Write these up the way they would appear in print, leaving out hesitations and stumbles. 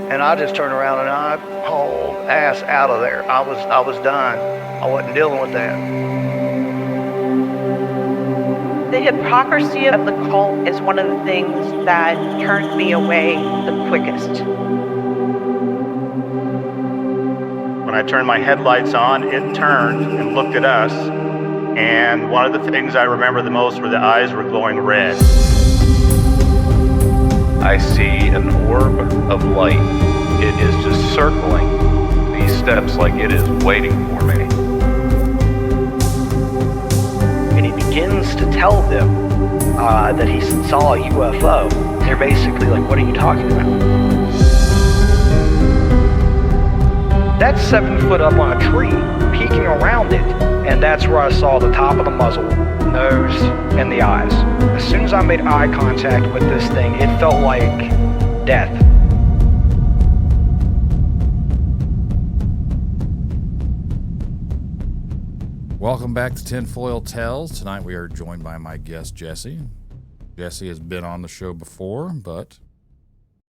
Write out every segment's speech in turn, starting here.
And I just turned around and I hauled ass out of there. I was done. I wasn't dealing with that. The hypocrisy of the cult is one of the things that turned me away the quickest. When I turned my headlights on, it turned and looked at us, and one of the things I remember the most were the eyes were glowing red. I see an orb of light. It is just circling these steps like it is waiting for me. And he begins to tell them that he saw a UFO. They're basically like, what are you talking about? That's 7 foot up on a tree, peeking around it, and that's where I saw the top of the muzzle, nose, and the eyes. As soon as I made eye contact with this thing, it felt like death. Welcome back to Tinfoil Tales. Tonight we are joined by my guest, Jessiy. Jessiy has been on the show before, but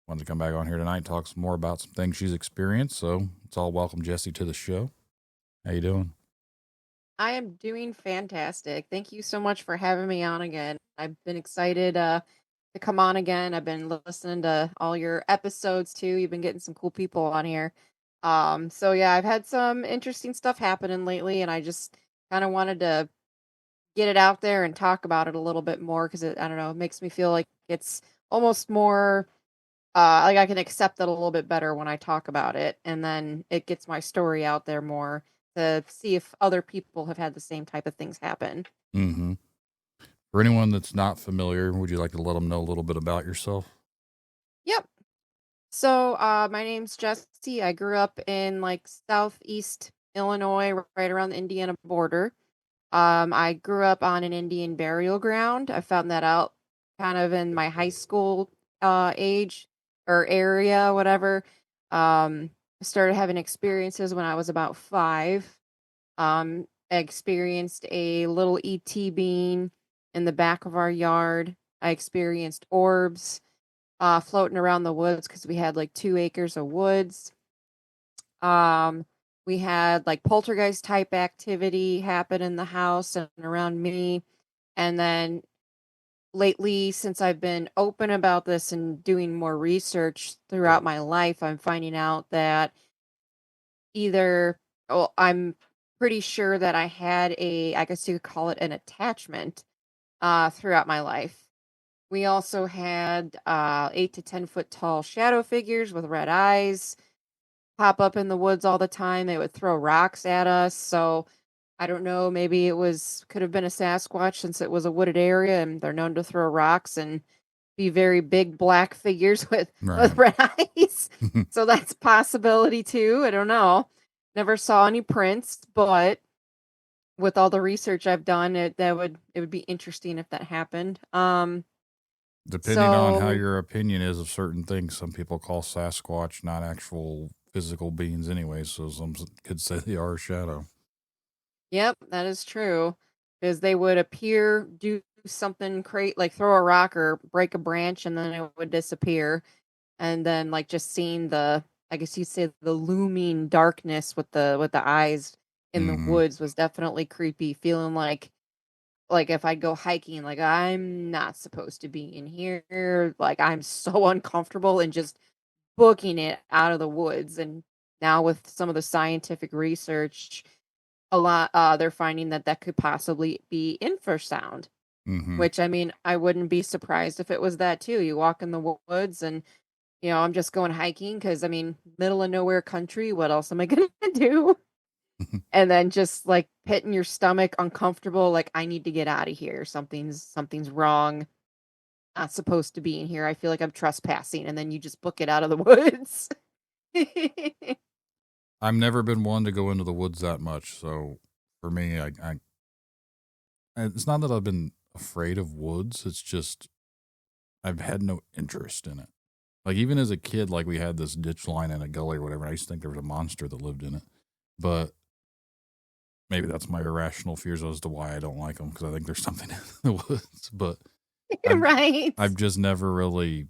wanted to come back on here tonight and talk some more about some things she's experienced. So let's all welcome Jessiy to the show. How you doing? I am doing fantastic. Thank you so much for having me on again. I've been excited to come on again. I've been listening to all your episodes too. You've been getting some cool people on here. So yeah, I've had some interesting stuff happening lately, and I just kind of wanted to get it out there and talk about it a little bit more because I don't know, it makes me feel like it's almost more like I can accept it a little bit better when I talk about it, and then it gets my story out there more to see if other people have had the same type of things happen. Mm-hmm. For anyone that's not familiar, would you like to let them know a little bit about yourself? Yep. So, my name's Jessiy. I grew up in like southeast Illinois, right around the Indiana border. I grew up on an Indian burial ground. I found that out kind of in my high school age or area, whatever. I started having experiences when I was about 5. I experienced a little ET being in the back of our yard. I experienced orbs floating around the woods because we had like 2 acres of woods. We had like poltergeist type activity happen in the house and around me. And then lately, since I've been open about this and doing more research throughout my life, I'm finding out that I'm pretty sure that I had I guess you could call it an attachment throughout my life. We also had 8 to 10 foot tall shadow figures with red eyes pop up in the woods all the time. They would throw rocks at us. So I don't know, maybe could have been a Sasquatch since it was a wooded area and they're known to throw rocks and be very big black figures with red eyes. So that's a possibility too. I don't know. Never saw any prints, but with all the research I've done, it would be interesting if that happened. Depending on how your opinion is of certain things, some people call Sasquatch not actual physical beings anyway, so some could say they are a shadow. Yep, that is true. Because they would do something crazy, like throw a rock or break a branch, and then it would disappear. And then, like, just seeing I guess you'd say the looming darkness with the eyes in the woods was definitely creepy. Feeling like if I go hiking, like I'm not supposed to be in here. Like I'm so uncomfortable and just booking it out of the woods. And now with some of the scientific research, they're finding that could possibly be infrasound. Which, I mean, I wouldn't be surprised if it was that too. You walk in the woods and, I'm just going hiking because, I mean, middle of nowhere country, what else am I going to do? And then just like hitting your stomach, uncomfortable, like I need to get out of here. Something's wrong. Not supposed to be in here. I feel like I'm trespassing, and then you just book it out of the woods. I've never been one to go into the woods that much, so for me, it's not that I've been afraid of woods. It's just I've had no interest in it. Like even as a kid, like we had this ditch line in a gully or whatever. And I used to think there was a monster that lived in it, but maybe that's my irrational fears as to why I don't like them, because I think there's something in the woods. But right, I've just never really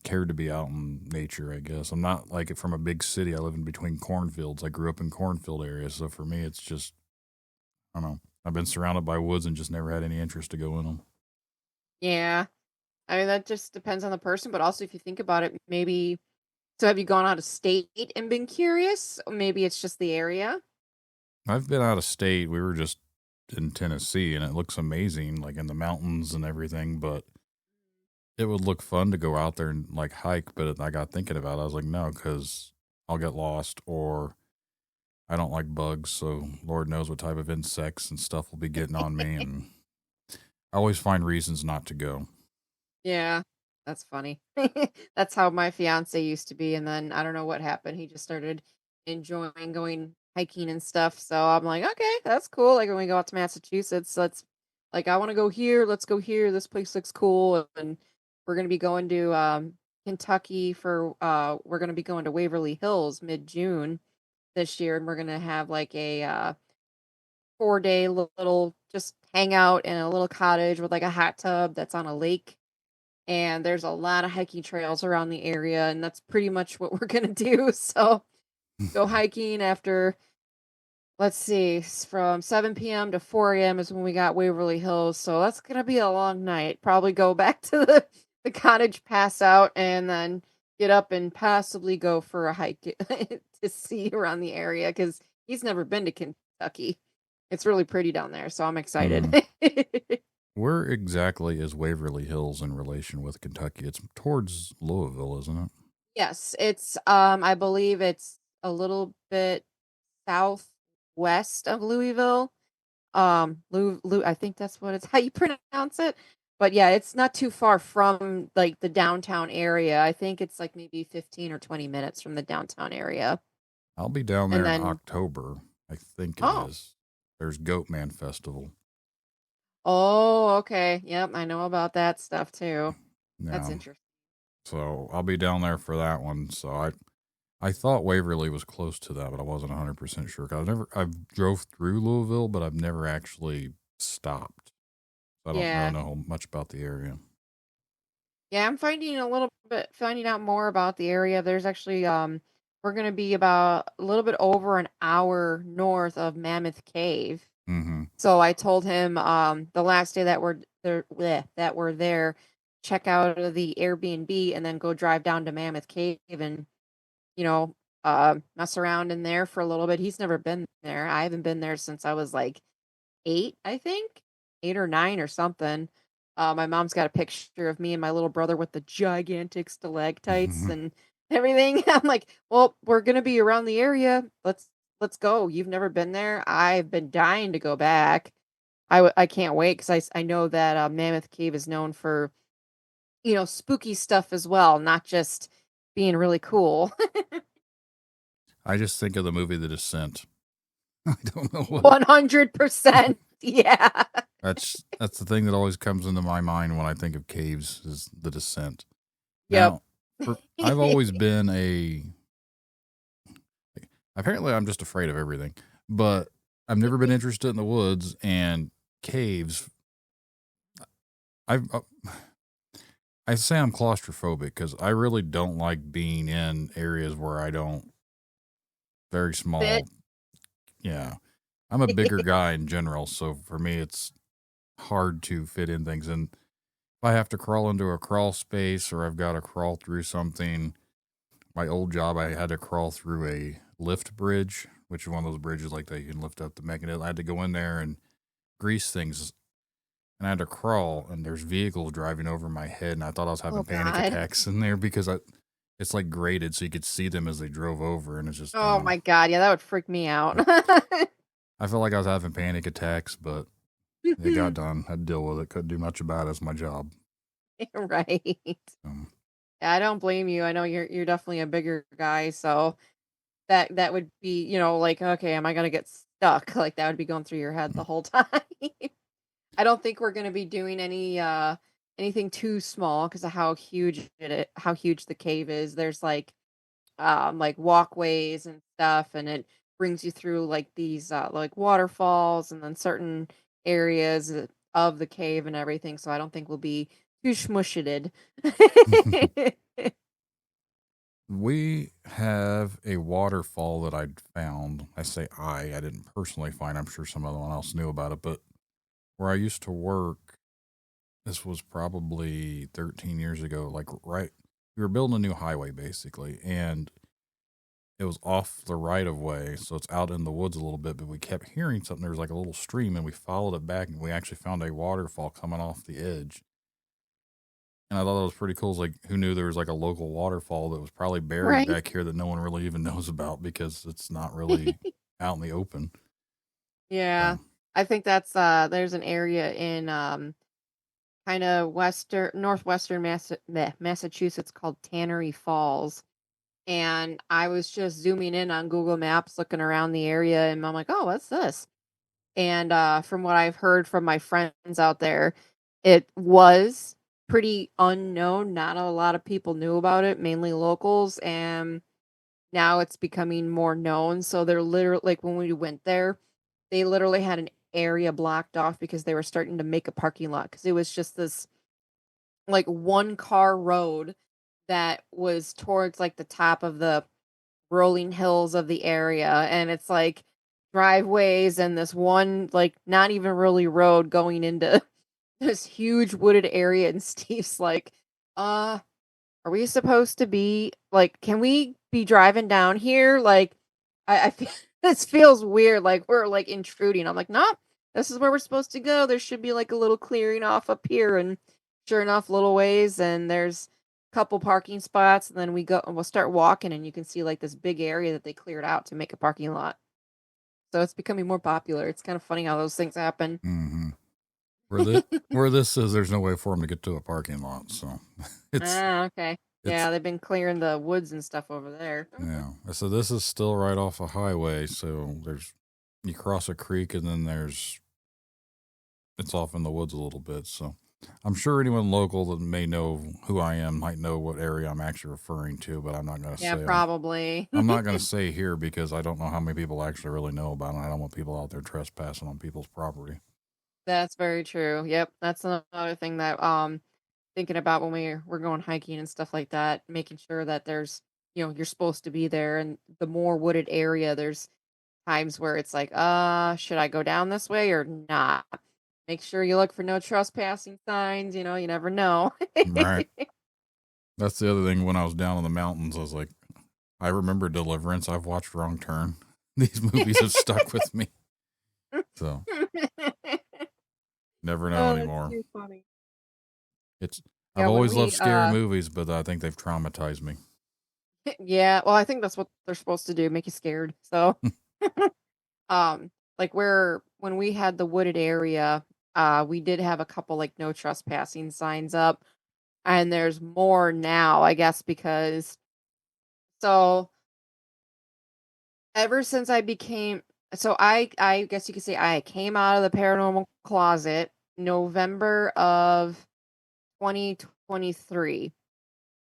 cared to be out in nature, I guess. I'm not like from a big city. I live in between cornfields. I grew up in cornfield areas. So for me, it's just, I don't know. I've been surrounded by woods and just never had any interest to go in them. Yeah. I mean, that just depends on the person, but also if you think about it, maybe. So have you gone out of state and been curious? Or maybe it's just the area. I've been out of state. We were just in Tennessee and it looks amazing, like in the mountains and everything, but it would look fun to go out there and like hike. But I got thinking about it. I was like, no, because I'll get lost or I don't like bugs. So Lord knows what type of insects and stuff will be getting on me. And I always find reasons not to go. Yeah, that's funny. That's how my fiance used to be, and then I don't know what happened. He just started enjoying going hiking and stuff. So I'm like, okay, that's cool. Like when we go out to Massachusetts, let's like I want to go here. Let's go here. This place looks cool, and we're gonna be going to Kentucky for we're gonna be going to Waverly Hills mid-June this year, and we're gonna have like a 4-day little just hang out in a little cottage with like a hot tub that's on a lake. And there's a lot of hiking trails around the area, and that's pretty much what we're gonna do. So go hiking after, let's see, from 7 p.m. to 4 a.m. is when we got Waverly Hills. So that's gonna be a long night. Probably go back to the cottage, pass out, and then get up and possibly go for a hike to see around the area because he's never been to Kentucky. It's really pretty down there, so I'm excited. Where exactly is Waverly Hills in relation with Kentucky? It's towards Louisville, isn't it? Yes, it's I believe it's a little bit southwest of Louisville. I think that's what it's how you pronounce it. But yeah, it's not too far from like the downtown area. I think it's like maybe 15 or 20 minutes from the downtown area. I'll be down And there in then October. I think it oh. is. There's Goatman Festival. Oh, okay. Yep, I know about that stuff too. That's Yeah. interesting. So I'll be down there for that one. So I thought Waverly was close to that, but I wasn't 100% sure. I've drove through Louisville, but I've never actually stopped. So I don't Yeah. really know much about the area. Yeah, I'm finding out more about the area. There's actually we're gonna be about a little bit over an hour north of Mammoth Cave. Mm-hmm. So I told him the last day that we're there, check out the Airbnb and then go drive down to Mammoth Cave and you know mess around in there for a little bit. He's never been there. I haven't been there since I was like 8, I think, 8 or 9 or something. My mom's got a picture of me and my little brother with the gigantic stalactites and everything. I'm like, well, we're gonna be around the area. Let's go. You've never been there. I've been dying to go back. I can't wait because I know that Mammoth Cave is known for spooky stuff as well, not just being really cool. I just think of the movie The Descent. I don't know what. 100%. Yeah. That's the thing that always comes into my mind when I think of caves is The Descent. Yep. Now, I've always been apparently I'm just afraid of everything, but I've never been interested in the woods and caves. I say I'm claustrophobic because I really don't like being in areas where I don't very small. Fit. Yeah. I'm a bigger guy in general, so for me it's hard to fit in things. And if I have to crawl into a crawl space or I've got to crawl through something, my old job I had to crawl through a lift bridge, which is one of those bridges like that you can lift up the mechanism. I had to go in there and grease things, and I had to crawl, and there's vehicles driving over my head, and I thought I was having panic attacks in there because it's like graded so you could see them as they drove over, and it's just Oh my God, yeah, that would freak me out. I felt like I was having panic attacks, but it got done. I had to deal with it. Couldn't do much about it. It's my job. Right. Yeah, I don't blame you. I know you're definitely a bigger guy, so that would be, like, okay, am I gonna get stuck? Like that would be going through your head the whole time. I don't think we're gonna be doing anything too small because of how huge the cave is. There's like walkways and stuff, and it brings you through like these like waterfalls and then certain areas of the cave and everything. So I don't think we'll be too smushed. We have a waterfall that I'd found. I say I didn't personally find. I'm sure someone else knew about it, but where I used to work, this was probably 13 years ago. Like, right, we were building a new highway basically, and it was off the right of way, so it's out in the woods a little bit. But we kept hearing something. There was like a little stream, and we followed it back, and we actually found a waterfall coming off the edge. And I thought that was pretty cool. It's like, who knew there was like a local waterfall that was probably buried Right. back here that no one really even knows about because it's not really out in the open. Yeah. I think that's there's an area in kind of northwestern Massachusetts called Tannery Falls. And I was just zooming in on Google Maps, looking around the area, and I'm like, oh, what's this? And from what I've heard from my friends out there, it was pretty unknown. Not a lot of people knew about it, mainly locals. And now it's becoming more known. So they're literally, like, when we went there, they literally had an area blocked off because they were starting to make a parking lot because it was just this like one car road that was towards like the top of the rolling hills of the area, and it's like driveways and this one like not even really road going into this huge wooded area. And Steve's like, are we supposed to be like, can we be driving down here? Like, I feel this feels weird, like we're like intruding. I'm like, nope, this is where we're supposed to go. There should be like a little clearing off up here. And sure enough, little ways, and there's a couple parking spots, and then we'll start walking, and you can see like this big area that they cleared out to make a parking lot. So it's becoming more popular. It's kind of funny how those things happen. Mm-hmm. Where this is, there's no way for them to get to a parking lot. So it's Okay. Yeah, they've been clearing the woods and stuff over there. yeah. So this is still right off a highway. So you cross a creek, and then it's off in the woods a little bit. So I'm sure anyone local that may know who I am might know what area I'm actually referring to, but I'm not going to say. Yeah, probably. I'm not going to say here because I don't know how many people actually really know about it. I don't want people out there trespassing on people's property. That's very true. Yep, that's another thing that thinking about when we're going hiking and stuff like that, making sure that there's, you're supposed to be there, and the more wooded area, there's times where it's like, should I go down this way or not? Make sure you look for no trespassing signs, you never know. Right. That's the other thing. When I was down in the mountains, I was like, I remember Deliverance. I've watched Wrong Turn. These movies have stuck with me. So never know anymore. That's too funny. I've always loved scary movies, but I think they've traumatized me. Yeah, well, I think that's what they're supposed to do, make you scared. So like when we had the wooded area, we did have a couple like no trespassing signs up, and there's more now, I guess, because so ever since I guess you could say I came out of the paranormal closet November of 2023.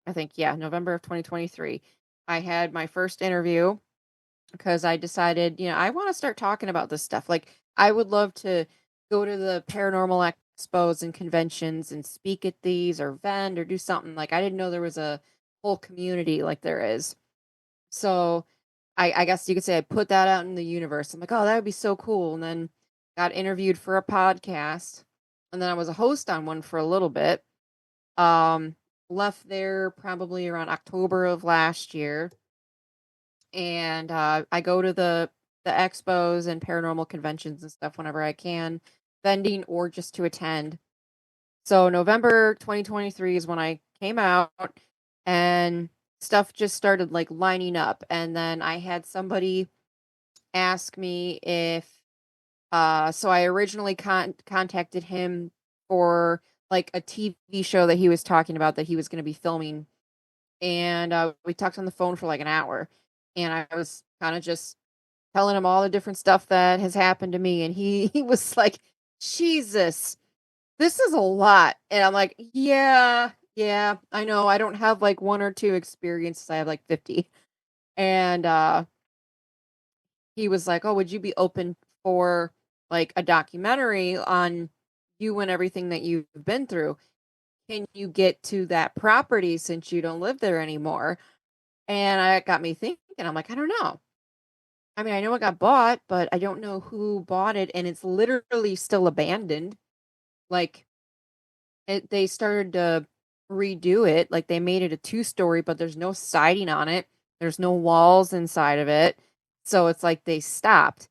I think, yeah, November of 2023. I had my first interview because I decided, I want to start talking about this stuff. Like, I would love to go to the paranormal expos and conventions and speak at these or vend or do something. Like, I didn't know there was a whole community like there is. So I guess you could say I put that out in the universe. I'm like, oh, that would be so cool. And then got interviewed for a podcast. And then I was a host on one for a little bit. Left there probably around October of last year. And I go to the expos and paranormal conventions and stuff whenever I can, vending or just to attend. So November 2023 is when I came out, and stuff just started like lining up. And then I had somebody ask me if so I originally contacted him for like a TV show that he was talking about that he was going to be filming, and we talked on the phone for like an hour, and I was kind of just telling him all the different stuff that has happened to me, and he was like, Jesus, this is a lot. And I'm like, yeah, I know. I don't have like one or two experiences. I have like 50. And he was like, oh, would you be open for like a documentary on you and everything that you've been through? Can you get to that property since you don't live there anymore? And it got me thinking. I'm like, I don't know. I mean, I know it got bought, but I don't know who bought it, and it's literally still abandoned. Like, they started to redo it. Like, they made it a 2-story, but there's no siding on it. There's no walls inside of it. So it's like they stopped.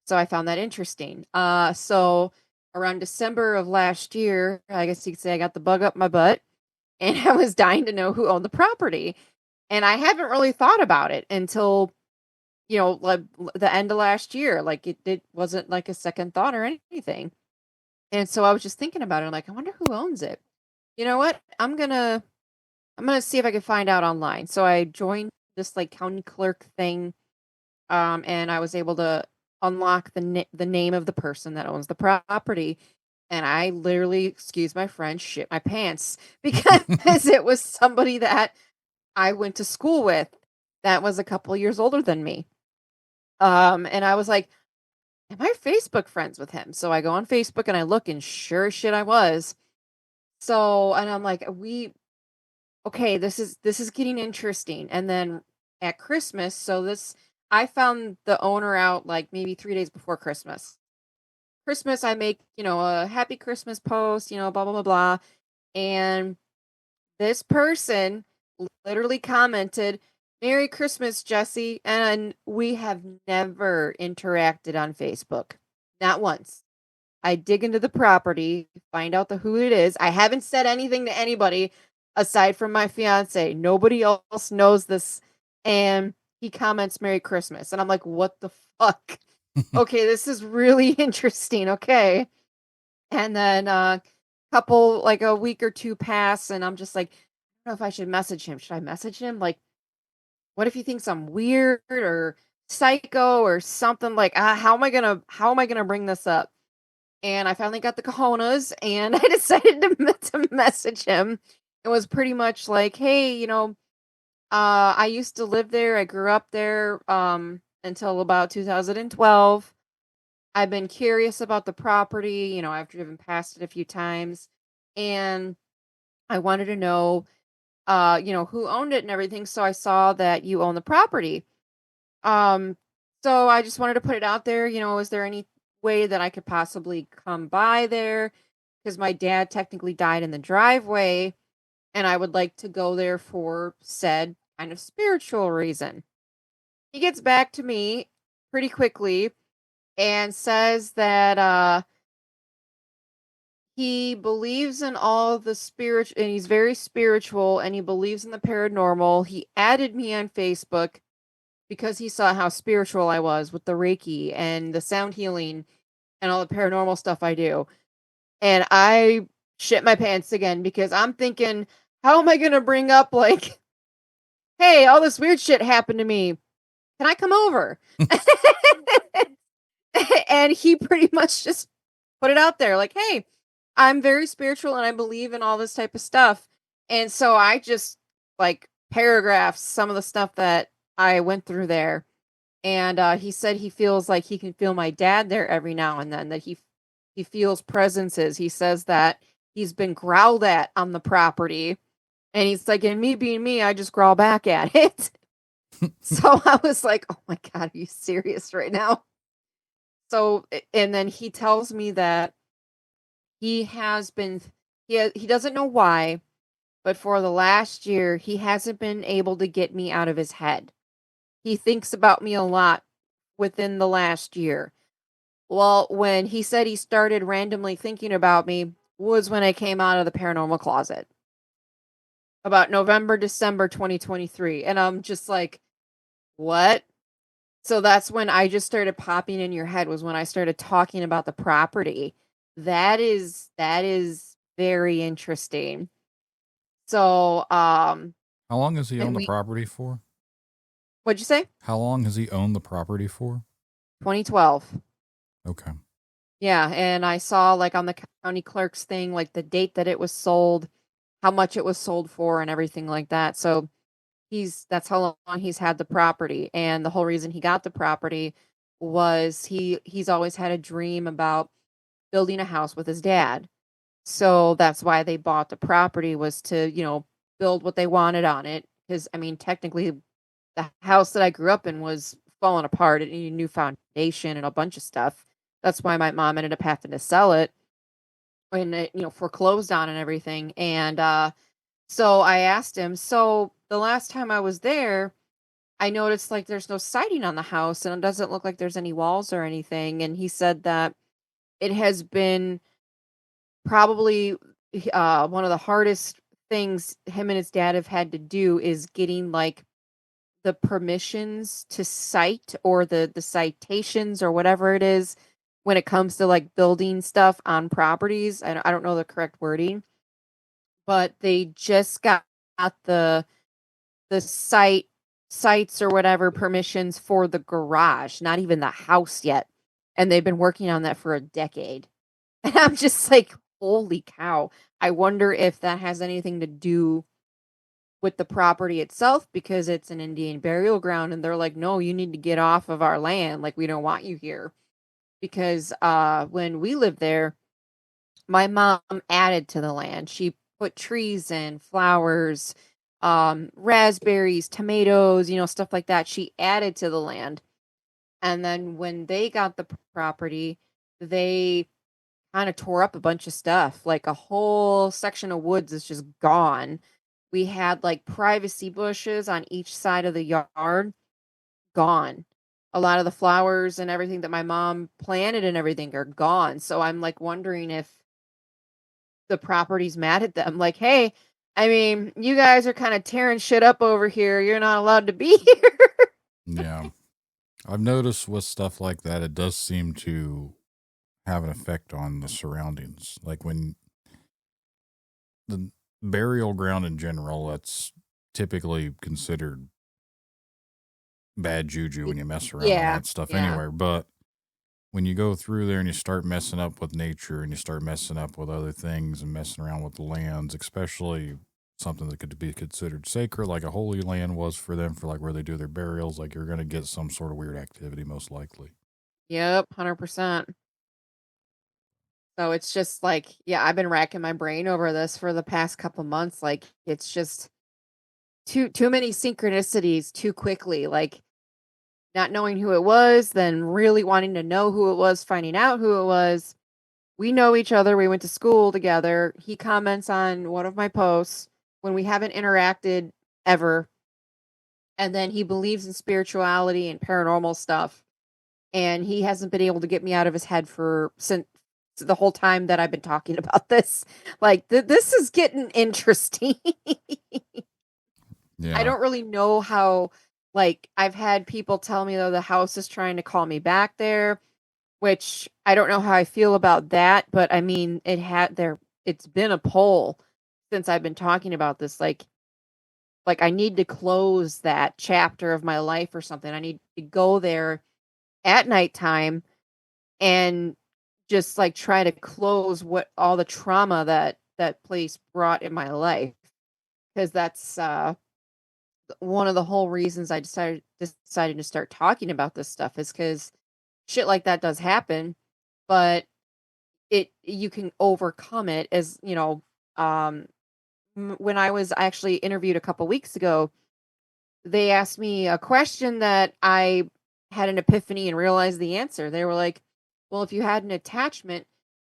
So I found that interesting. So around December of last year, I guess you could say I got the bug up my butt, and I was dying to know who owned the property. And I haven't really thought about it until, like the end of last year. Like it wasn't like a second thought or anything. And so I was just thinking about it. I'm like, I wonder who owns it. You know what? I'm gonna see if I can find out online. So I joined this like county clerk thing, and I was able to unlock the name of the person that owns the property. And I literally, excuse my French, shit my pants because it was somebody that I went to school with that was a couple years older than me. And I was like, am I Facebook friends with him? So I go on Facebook and I look, and sure as shit I was. So, and I'm like, okay, this is getting interesting. And then at Christmas, I found the owner out like maybe 3 days before Christmas. Christmas, I make, a happy Christmas post, blah, blah, blah, blah. And this person literally commented, Merry Christmas, Jessiy. And we have never interacted on Facebook. Not once. I dig into the property, find out who it is. I haven't said anything to anybody aside from my fiance. Nobody else knows this. And he comments Merry Christmas. And I'm like, what the fuck? Okay, this is really interesting. Okay. And then a week or two pass, and I'm just like, I don't know if I should message him. Should I message him? Like, what if he thinks I'm weird or psycho or something? Like, how am I gonna bring this up? And I finally got the cojones, and I decided to message him. It was pretty much like, hey, I used to live there. I grew up there until about 2012. I've been curious about the property. I've driven past it a few times, and I wanted to know, who owned it and everything. So I saw that you own the property. Um, so I just wanted to put it out there. Is there any way that I could possibly come by there? Because my dad technically died in the driveway, and I would like to go there for said kind of spiritual reason. He gets back to me pretty quickly and says that he believes in all the spiritual, and he's very spiritual, and he believes in the paranormal. He added me on Facebook because he saw how spiritual I was with the Reiki and the sound healing and all the paranormal stuff I do. And I shit my pants again because I'm thinking, how am I going to bring up, like, hey, all this weird shit happened to me. Can I come over? And he pretty much just put it out there like, hey, I'm very spiritual and I believe in all this type of stuff. And so I just like paragraphs some of the stuff that I went through there. And he said he feels like he can feel my dad there every now and then, that he feels presences. He says that he's been growled at on the property. And he's like, and me being me, I just growl back at it. So I was like, oh my God, are you serious right now? So, and then he tells me that he doesn't know why, but for the last year, he hasn't been able to get me out of his head. He thinks about me a lot within the last year. Well, when he said he started randomly thinking about me was when I came out of the paranormal closet. About November, December 2023. And I'm just like, what? So that's when I just started popping in your head, was when I started talking about the property. That is very interesting. So, How long has he and owned the property for? What'd you say? How long has he owned the property for? 2012. Okay. Yeah, and I saw like on the county clerk's thing, like the date that it was sold, how much it was sold for, and everything like that. So that's how long he's had the property. And the whole reason he got the property was he's always had a dream about building a house with his dad. So that's why they bought the property, was to, build what they wanted on it. Because, I mean, technically the house that I grew up in was falling apart. It needed a new foundation and a bunch of stuff. That's why my mom ended up having to sell it and it, foreclosed on and everything. And so I asked him, so the last time I was there, I noticed like there's no siding on the house and it doesn't look like there's any walls or anything. And he said that it has been probably one of the hardest things him and his dad have had to do is getting like the permissions to cite or the citations or whatever it is when it comes to like building stuff on properties. I don't know the correct wording, but they just got the sites or whatever permissions for the garage, not even the house yet. And they've been working on that for a decade. And I'm just like, holy cow. I wonder if that has anything to do with the property itself because it's an Indian burial ground and they're like, no, you need to get off of our land. Like, we don't want you here. Because when we lived there, my mom added to the land. She put trees in, flowers, raspberries, tomatoes, stuff like that. She added to the land. And then when they got the property, they kind of tore up a bunch of stuff. Like a whole section of woods is just gone. We had like privacy bushes on each side of the yard, gone. A lot of the flowers and everything that my mom planted and everything are gone. So I'm like wondering if the property's mad at them. Like, hey, I mean, you guys are kind of tearing shit up over here. You're not allowed to be here. Yeah. I've noticed with stuff like that, it does seem to have an effect on the surroundings. Like when the burial ground in general, that's typically considered bad juju when you mess around on Yeah, that stuff yeah. anywhere. But when you go through there and you start messing up with nature and you start messing up with other things and messing around with the lands, especially something that could be considered sacred, like a holy land was for them, for like where they do their burials, like you're going to get some sort of weird activity, most likely. Yep, 100%. So it's just like, yeah, I've been racking my brain over this for the past couple months. Like it's just too many synchronicities too quickly. Like not knowing who it was, then really wanting to know who it was, finding out who it was. We know each other. We went to school together. He comments on one of my posts when we haven't interacted ever. And then he believes in spirituality and paranormal stuff. And he hasn't been able to get me out of his head for since the whole time that I've been talking about this. Like, this is getting interesting. Yeah. I don't really know how, like, I've had people tell me, though, the house is trying to call me back there, which I don't know how I feel about that. But I mean, it's been a poll since I've been talking about this. Like I need to close that chapter of my life or something. I need to go there at nighttime and just like try to close what all the trauma that place brought in my life, because that's one of the whole reasons I decided to start talking about this stuff is because shit like that does happen, but you can overcome it. As when I was actually interviewed a couple weeks ago, they asked me a question that I had an epiphany and realized the answer. They were like, well, if you had an attachment,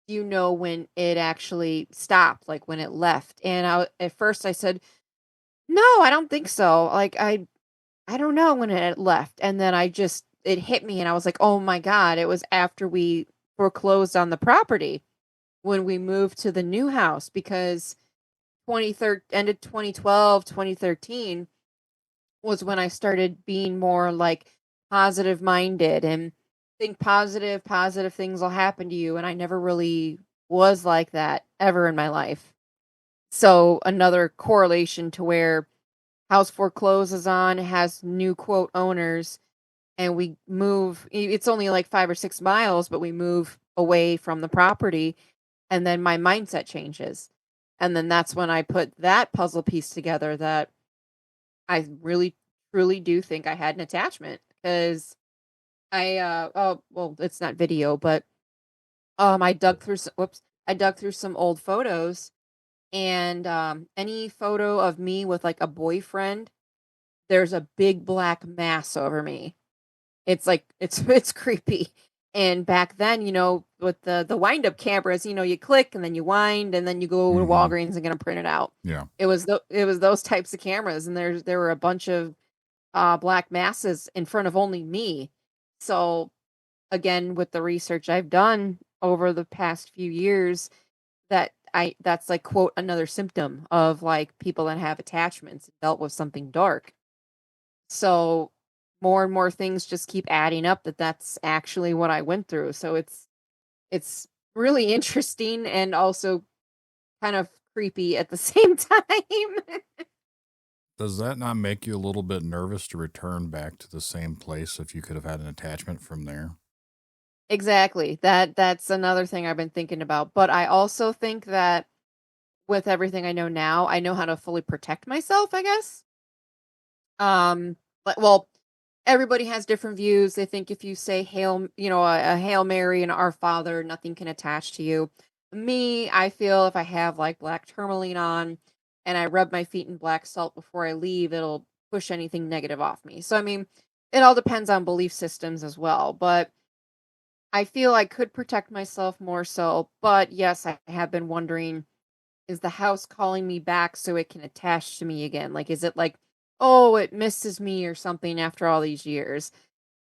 do you know when it actually stopped, like when it left? And at first I said, no, I don't think so. Like, I don't know when it left. And then it hit me and I was like, oh my God, it was after we foreclosed on the property when we moved to the new house, because ended 2012, 2013 was when I started being more like positive minded and think positive things will happen to you. And I never really was like that ever in my life. So another correlation to where house forecloses on, has new quote owners, and we move. It's only like 5 or 6 miles, but we move away from the property. And then my mindset changes. And then that's when I put that puzzle piece together that I really truly do think I had an attachment, because oh well, it's not video, but I dug through some old photos, and any photo of me with like a boyfriend there's a big black mass over me. It's like it's creepy. And back then, with the wind up cameras, you click and then you wind and then you go to Walgreens and get them printed out. Yeah. It was those types of cameras, and there were a bunch of black masses in front of only me. So again, with the research I've done over the past few years, that's like, quote, another symptom of like people that have attachments dealt with something dark. So more and more things just keep adding up that's actually what I went through. So it's really interesting and also kind of creepy at the same time. Does that not make you a little bit nervous to return back to the same place if you could have had an attachment from there? Exactly. That's another thing I've been thinking about. But I also think that with everything I know now, I know how to fully protect myself, I guess. Well, everybody has different views. They think if you say a Hail Mary and Our Father, nothing can attach to you. Me, I feel if I have like black tourmaline on and I rub my feet in black salt before I leave, it'll push anything negative off me. So I mean, it all depends on belief systems as well, but I feel I could protect myself more so. But yes, I have been wondering, is the house calling me back so it can attach to me again? Like, is it like, oh, it misses me or something after all these years?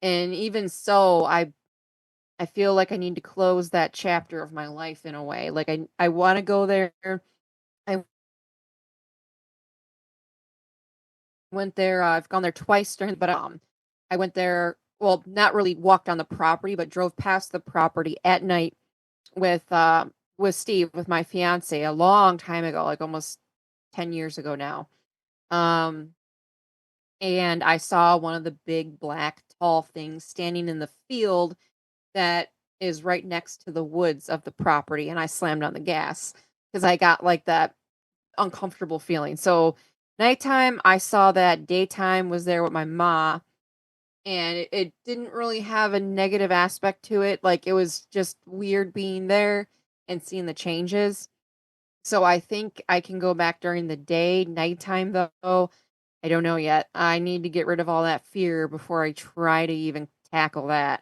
And even so, I feel like I need to close that chapter of my life in a way. Like I want to go there. I went there. I've gone there twice but I went there. Well, not really walked on the property, but drove past the property at night with Steve, with my fiance, a long time ago, like almost 10 years ago now. And I saw one of the big black tall things standing in the field that is right next to the woods of the property, and I slammed on the gas because I got like that uncomfortable feeling. So nighttime I saw that, daytime was there with my ma, and it didn't really have a negative aspect to it. Like, it was just weird being there and seeing the changes. So I think I can go back during the day. Nighttime, though, I don't know yet. I need to get rid of all that fear before I try to even tackle that.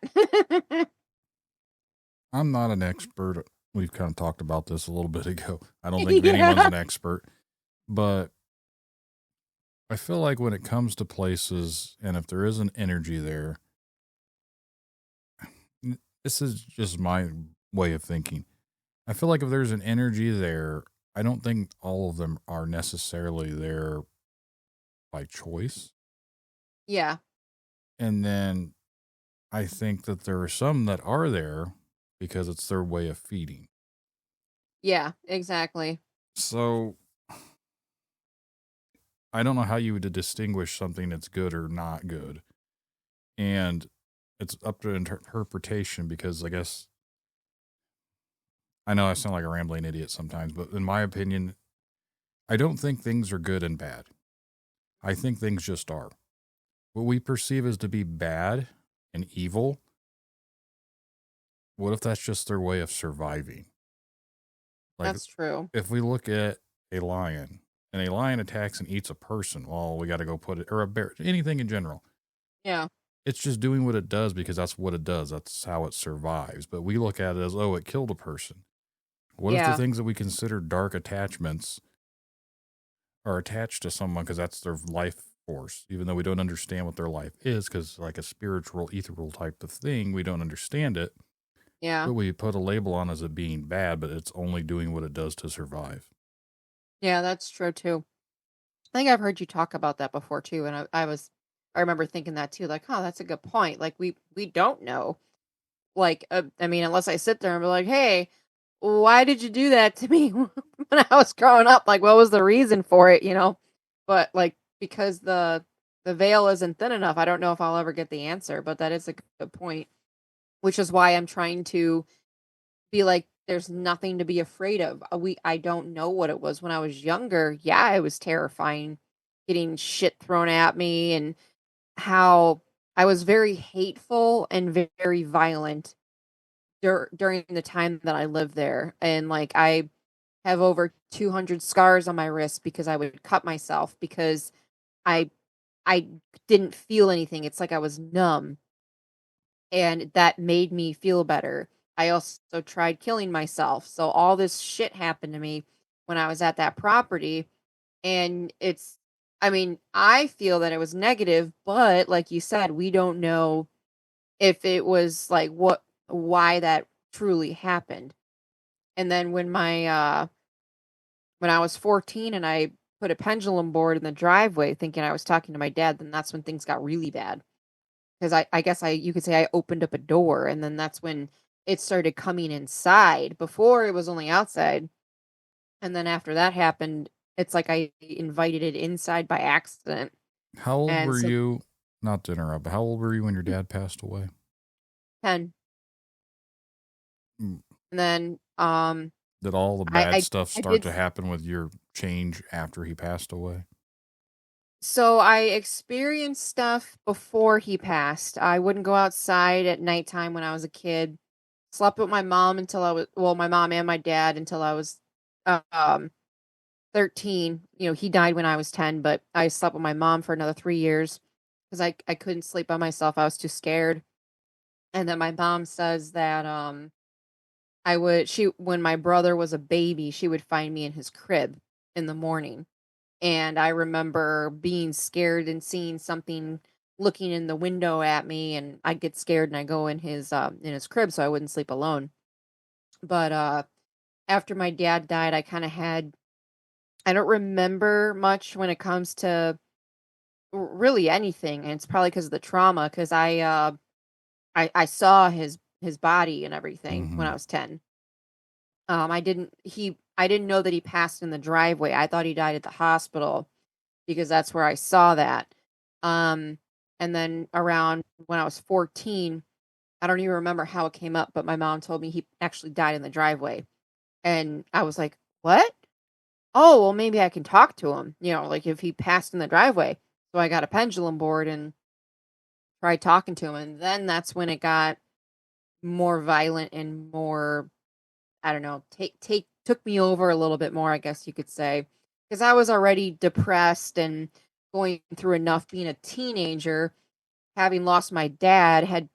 I'm not an expert. We've kind of talked about this a little bit ago. I don't think anyone's an expert, but I feel like when it comes to places and if there is an energy there, this is just my way of thinking. I feel like if there's an energy there, I don't think all of them are necessarily there by choice. Yeah. And then I think that there are some that are there because it's their way of feeding. Yeah, exactly. So I don't know how you would distinguish something that's good or not good. And it's up to interpretation because I guess I know I sound like a rambling idiot sometimes, but in my opinion, I don't think things are good and bad. I think things just are. What we perceive as to be bad and evil, what if that's just their way of surviving? Like, That's true. if we look at a lion and a lion attacks and eats a person, well, we got to go put it, or a bear, anything in general. Yeah. It's just doing what it does because that's what it does. That's how it survives. But we look at it as, oh, it killed a person. What if the Yeah. things that we consider dark attachments are attached to someone because that's their life force, even though we don't understand what their life is, because like a spiritual, ethereal type of thing, we don't understand it. Yeah. But we put a label on as it being bad, but it's only doing what it does to survive. Yeah, that's true too. I think I've heard you talk about that before too, and I remember thinking that too, like, oh, that's a good point. Like, we don't know. Like, I mean, unless I sit there and be like, hey, why did you do that to me when I was growing up? Like, what was the reason for it, But like, because the veil isn't thin enough, I don't know if I'll ever get the answer, but that is a good point, which is why I'm trying to be like, there's nothing to be afraid of. I don't know what it was when I was younger. Yeah, it was terrifying getting shit thrown at me, and how I was very hateful and very violent during the time that I lived there. And like, I have over 200 scars on my wrist because I would cut myself because I I didn't feel anything. It's like I was numb, and that made me feel better. I also tried killing myself. So all this shit happened to me when I was at that property, and I mean, I feel that it was negative, but like you said, we don't know if it was like why that truly happened. And then when I was 14 and I put a pendulum board in the driveway thinking I was talking to my dad, then that's when things got really bad. Because I guess you could say I opened up a door, and then that's when it started coming inside. Before it was only outside. And then after that happened, it's like I invited it inside by accident. How old And were so you? Not to interrupt, but how old were you when your dad passed away? 10. Mm. And then Did all the I bad I, stuff I start did to happen with your change after he passed away? so I experienced stuff before he passed. I wouldn't go outside at nighttime when I was a kid. Slept with my mom until I was my mom and my dad until I was um 13. He died when I was 10, but I slept with my mom for another 3 years because I couldn't sleep by myself. I was too scared. And then my mom says that when my brother was a baby, she would find me in his crib in the morning. And I remember being scared and seeing something looking in the window at me, and I'd get scared and I go in his crib so I wouldn't sleep alone. But after my dad died, I don't remember much when it comes to really anything, and it's probably because of the trauma. Because I saw his body and everything when Mm-hmm. I was 10. I didn't know that he passed in the driveway. I thought he died at the hospital because that's where I saw that. Um, and then around when I was 14, I don't even remember how it came up, but my mom told me he actually died in the driveway, and I was like, "What? Oh, well, maybe I can talk to him. Like if he passed in the driveway." So I got a pendulum board and tried talking to him, and then that's when it got more violent and more, I don't know, took me over a little bit more, I guess you could say, because I was already depressed and going through enough being a teenager, having lost my dad, had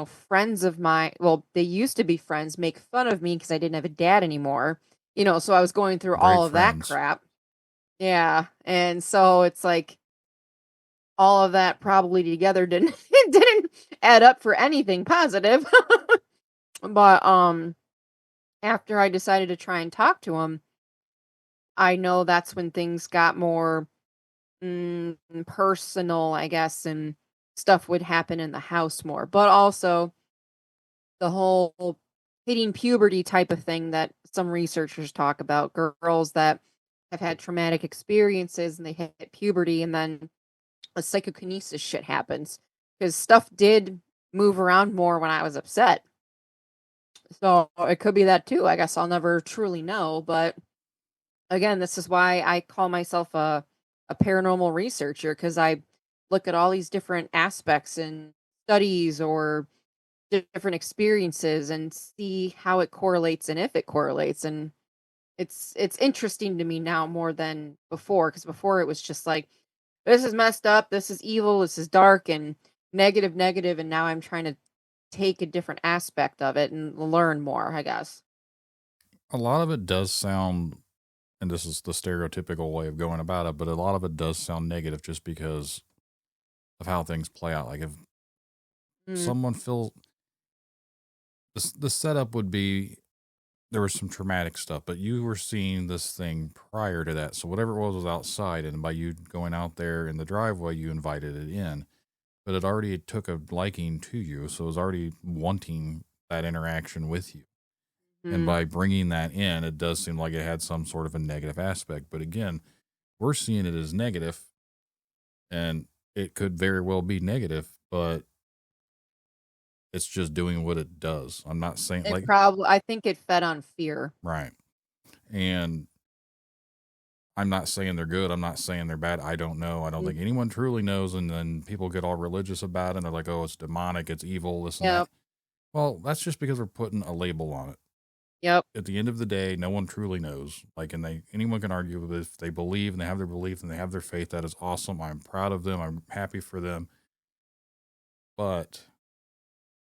friends of mine, well, they used to be friends, make fun of me because I didn't have a dad anymore. So I was going through Great all of that friends. crap. Yeah, and so it's like all of that probably together didn't didn't add up for anything positive. But after I decided to try and talk to him, I know that's when things got more personal, I guess, and stuff would happen in the house more. But also the whole hitting puberty type of thing that some researchers talk about, girls that have had traumatic experiences and they hit puberty, and then a psychokinesis shit happens because stuff did move around more when I was upset. So it could be that too. I guess I'll never truly know, but again, this is why I call myself a paranormal researcher, because I look at all these different aspects and studies or different experiences and see how it correlates and if it correlates. And it's interesting to me now more than before, because before it was just like, this is messed up, this is evil, this is dark and negative, negative, and now I'm trying to take a different aspect of it and learn more, I guess. A lot of it does sound, and this is the stereotypical way of going about it, but a lot of it does sound negative just because of how things play out. Like if Mm, someone feels the setup would be there was some traumatic stuff, but you were seeing this thing prior to that. So whatever it was outside, and by you going out there in the driveway, you invited it in. But it already took a liking to you, so it was already wanting that interaction with you. And mm. by bringing that in, it does seem like it had some sort of a negative aspect. But again, we're seeing it as negative, and it could very well be negative, but it's just doing what it does. I'm not saying like, I think it fed on fear. right. And I'm not saying they're good. I'm not saying they're bad. I don't know. I don't Mm, think anyone truly knows. And then people get all religious about it. And they're like, oh, it's demonic. It's evil. This and that. yep. Well, that's just because we're putting a label on it. Yep. At the end of the day, no one truly knows. Anyone can argue with if they believe and they have their belief and they have their faith. That is awesome. I'm proud of them. I'm happy for them. But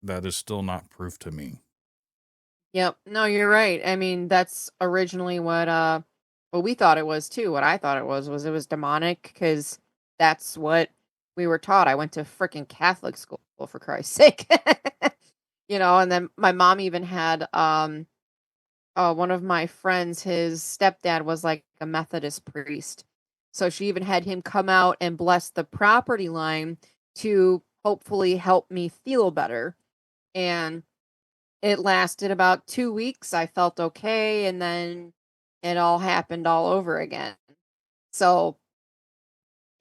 that is still not proof to me. Yep. No, you're right. I mean, that's originally what we thought it was too. What I thought it was it was demonic because that's what we were taught. I went to freaking Catholic school for Christ's sake. And then my mom even had one of my friends, his stepdad was like a Methodist priest. So she even had him come out and bless the property line to hopefully help me feel better. And it lasted about 2 weeks. I felt okay, and then it all happened all over again. So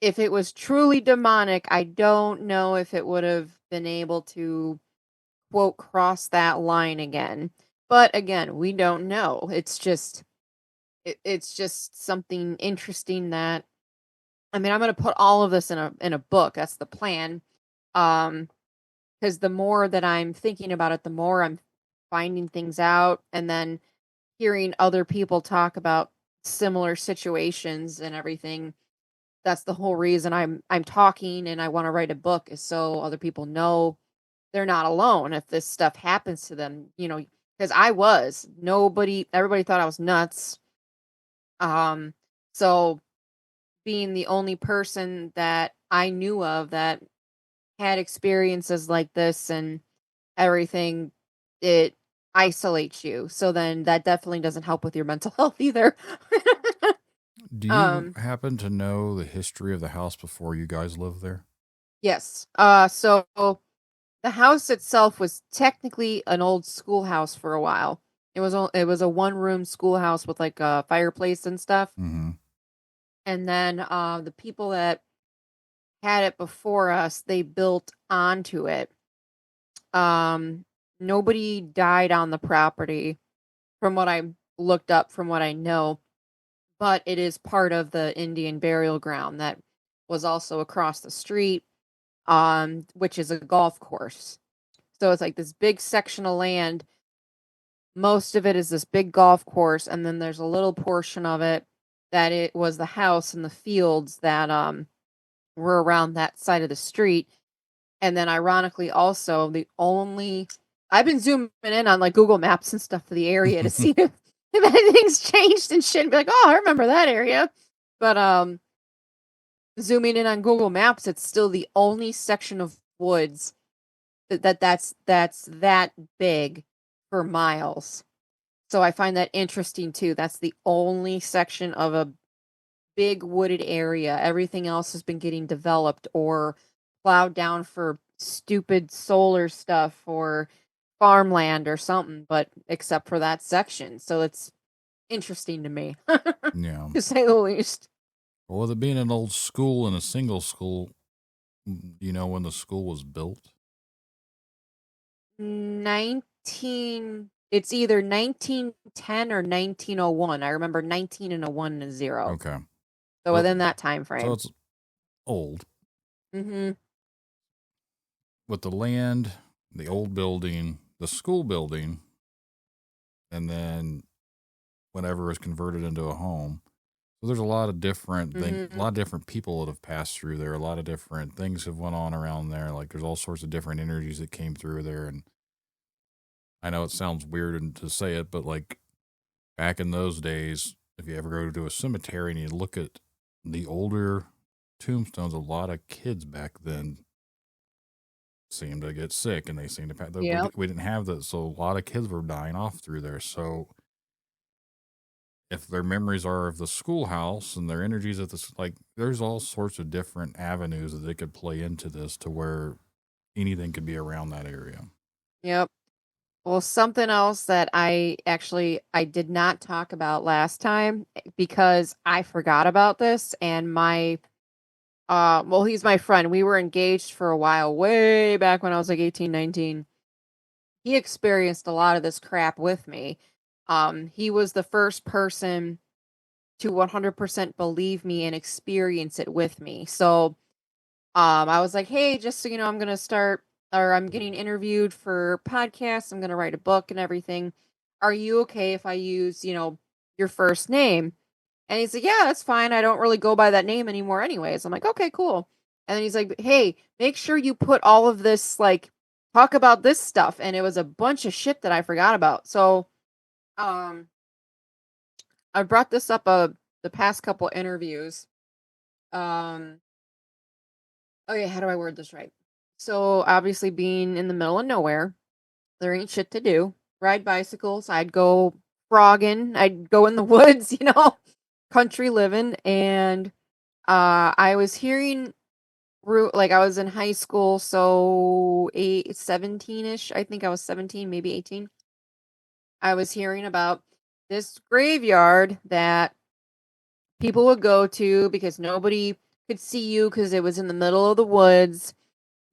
if it was truly demonic, I don't know if it would have been able to, quote, cross that line again. But again, we don't know. It's just something interesting that, I mean, I'm going to put all of this in a book. That's the plan. Because the more that I'm thinking about it, the more I'm finding things out, and then hearing other people talk about similar situations and everything. That's the whole reason I'm talking and I want to write a book, is so other people know they're not alone if this stuff happens to them, because everybody thought I was nuts. So being the only person that I knew of that had experiences like this and everything, it isolates you. So then that definitely doesn't help with your mental health either. Do you happen to know the history of the house before you guys lived there? Yes. So the house itself was technically an old schoolhouse for a while. It was a one-room schoolhouse with like a fireplace and stuff. Mm-hmm. And then the people that had it before us, they built onto it. Nobody died on the property from what I looked up, from what I know, but it is part of the Indian burial ground that was also across the street, which is a golf course. So it's like this big section of land. Most of it is this big golf course, and then there's a little portion of it that it was the house and the fields that were around that side of the street. And then ironically also I've been zooming in on like Google Maps and stuff for the area to see if anything's changed and shit, and be like, oh, I remember that area. But zooming in on Google Maps, it's still the only section of woods that's that big for miles. So I find that interesting too. That's the only section of a big wooded area. Everything else has been getting developed or plowed down for stupid solar stuff or farmland or something, but except for that section. So it's interesting to me, Yeah. to say the least. Well, with it being an old school and a single school, you know when the school was built? It's either 1910 or 1901. I remember 19 and a 1 and a 0. Okay. So within that time frame. So it's old. Mm-hmm. With the land, the old building, the school building, and then whenever it was converted into a home. So there's a lot of different things, a lot of different people that have passed through there. A lot of different things have went on around there. Like there's all sorts of different energies that came through there. And I know it sounds weird to say it, but like back in those days, if you ever go to a cemetery and you look at the older tombstones, a lot of kids back then seemed to get sick and they seemed to pass. Yep. We didn't have that. So a lot of kids were dying off through there. So if their memories are of the schoolhouse and their energies at this, like there's all sorts of different avenues that they could play into this to where anything could be around that area. Yep. Well, something else that I did not talk about last time because I forgot about this, and he's my friend. We were engaged for a while, way back when I was like 18, 19. He experienced a lot of this crap with me. He was the first person to 100% believe me and experience it with me. So, I was like, hey, just so you know, I'm getting interviewed for podcasts. I'm going to write a book and everything. are you okay if I use, your first name? And he's like, yeah, that's fine. I don't really go by that name anymore anyways. I'm like, okay, cool. And then he's like, hey, make sure you put all of this, like, talk about this stuff. And it was a bunch of shit that I forgot about. So, I brought this up the past couple interviews. Okay, how do I word this right? So, obviously, being in the middle of nowhere, there ain't shit to do. Ride bicycles. I'd go frogging. I'd go in the woods, country living. And I was hearing, like, I was in high school, so 17-ish. I think I was 17, maybe 18. I was hearing about this graveyard that people would go to because nobody could see you because it was in the middle of the woods.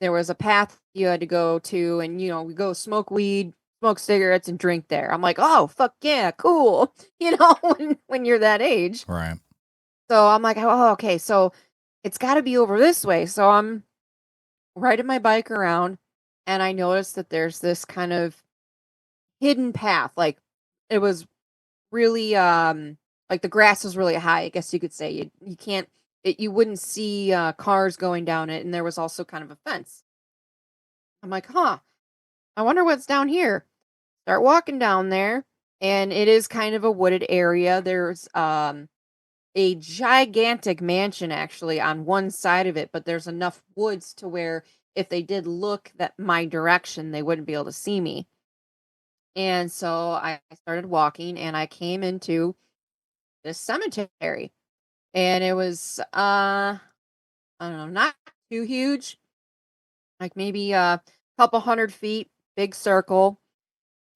There was a path you had to go to, and we go smoke weed, smoke cigarettes, and drink there. I'm like, oh fuck yeah, cool. When you're that age. Right. So I'm like, oh okay, so it's got to be over this way. So I'm riding my bike around, and I noticed that there's this kind of hidden path. Like it was really like the grass was really high, I guess you could say. You can't you wouldn't see cars going down it, and there was also kind of a fence. I'm like, huh, I wonder what's down here. Start walking down there, and it is kind of a wooded area. There's a gigantic mansion actually on one side of it, but there's enough woods to where if they did look that my direction, they wouldn't be able to see me. And so I started walking, and I came into this cemetery, and it was I don't know, not too huge, like maybe a couple 100 feet, big circle.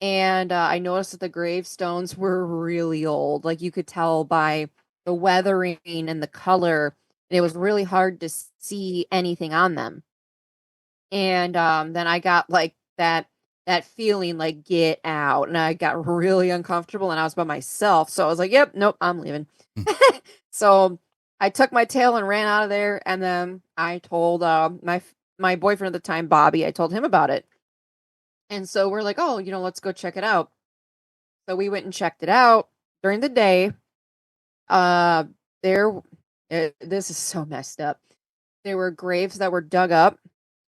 And I noticed that the gravestones were really old. Like you could tell by the weathering and the color, and it was really hard to see anything on them. And then I got like that feeling like get out, and I got really uncomfortable, and I was by myself. So I was like, "Yep, nope, I'm leaving." So I took my tail and ran out of there, and then I told my boyfriend at the time, Bobby. I told him about it, and so we're like, "Oh, let's go check it out." So we went and checked it out during the day. Uh, this is so messed up. There were graves that were dug up.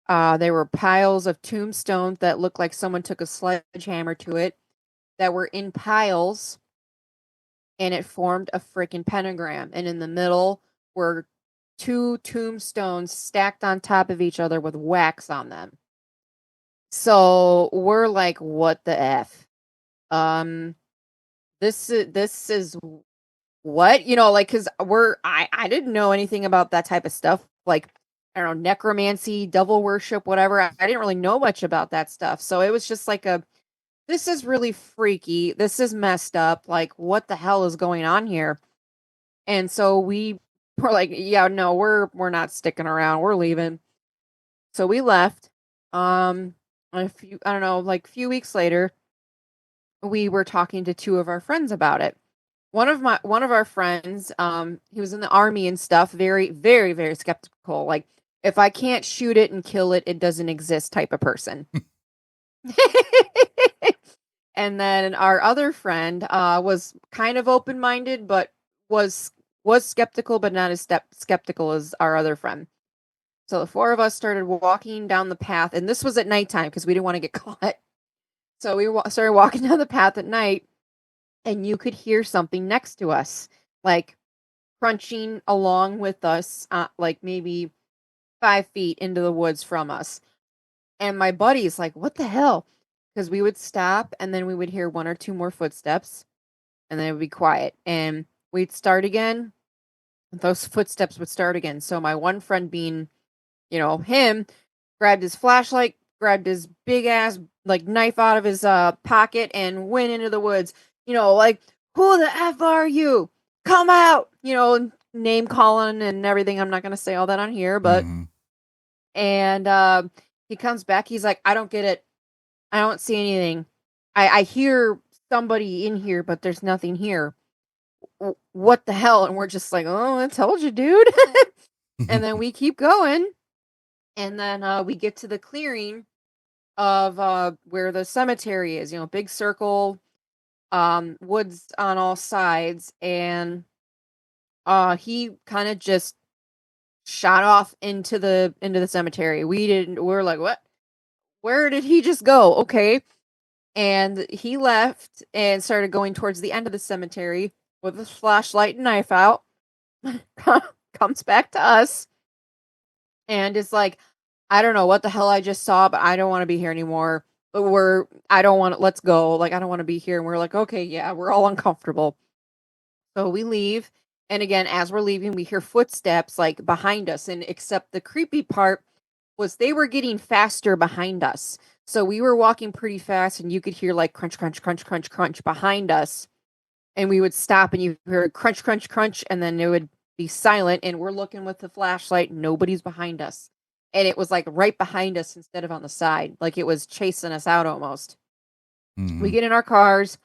There were piles of tombstones that looked like someone took a sledgehammer to it that were in piles, and it formed a freaking pentagram. And in the middle were two tombstones stacked on top of each other with wax on them. So we're like, what the F? This is what? Like, cause I didn't know anything about that type of stuff. Like, I don't know, necromancy, devil worship, whatever. I didn't really know much about that stuff. So it was just like this is really freaky. This is messed up. Like, what the hell is going on here? And so we were like, yeah, no, we're not sticking around. We're leaving. So we left. A few, I don't know, like a few weeks later, we were talking to two of our friends about it. One of our friends, he was in the army and stuff, very, very, very skeptical. Like, if I can't shoot it and kill it, it doesn't exist type of person. And then our other friend was kind of open-minded, but was skeptical, but not as skeptical as our other friend. So the four of us started walking down the path, and this was at nighttime because we didn't want to get caught. So we started walking down the path at night, and you could hear something next to us, like crunching along with us, like maybe 5 feet into the woods from us. And my buddy's like, what the hell? Because we would stop, and then we would hear one or two more footsteps, and then it would be quiet. And we'd start again. Those footsteps would start again. So my one friend, being, him, grabbed his flashlight, grabbed his big ass like knife out of his pocket, and went into the woods. Like, who the F are you? Come out! Name calling and everything. I'm not gonna say all that on here, but and he comes back. He's like, I don't get it. I don't see anything. I hear somebody in here, but there's nothing here. What the hell? And we're just like, oh, I told you, dude. And then we keep going. And then we get to the clearing of where the cemetery is, big circle. woods on all sides, and he kind of just shot off into the cemetery. We were like, what? Where did he just go? Okay. And he left and started going towards the end of the cemetery with his flashlight and knife out. Comes back to us and is like, I don't know what the hell I just saw, but I don't want to be here anymore. But I don't want to, let's go. Like, I don't want to be here. And we're like, okay, yeah, we're all uncomfortable. So we leave. And again, as we're leaving, we hear footsteps like behind us. And except the creepy part was they were getting faster behind us. So we were walking pretty fast and you could hear like crunch, crunch, crunch, crunch, crunch behind us. And we would stop and you hear crunch, crunch, crunch. And then it would be silent. And we're looking with the flashlight. Nobody's behind us. And it was like right behind us instead of on the side. Like it was chasing us out almost. Mhm. We get in our cars,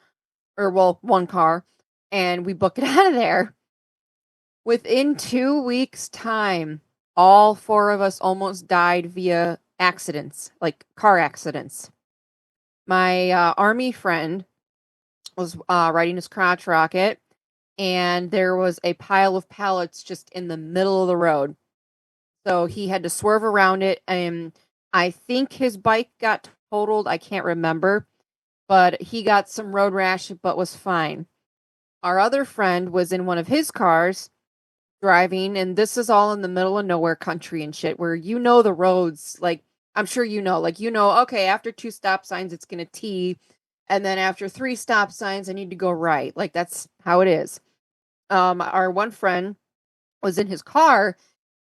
or well, one car, and we book it out of there. Within 2 weeks' time, all four of us almost died via accidents, like car accidents. My army friend was riding his crotch rocket, and there was a pile of pallets just in the middle of the road. So he had to swerve around it, and I think his bike got totaled. I can't remember, but he got some road rash, but was fine. Our other friend was in one of his cars driving, and this is all in the middle of nowhere country and shit, where you know the roads, like, I'm sure you know, like, okay, after 2 stop signs, it's going to T, and then after 3 stop signs, I need to go right. Like, that's how it is. Our one friend was in his car,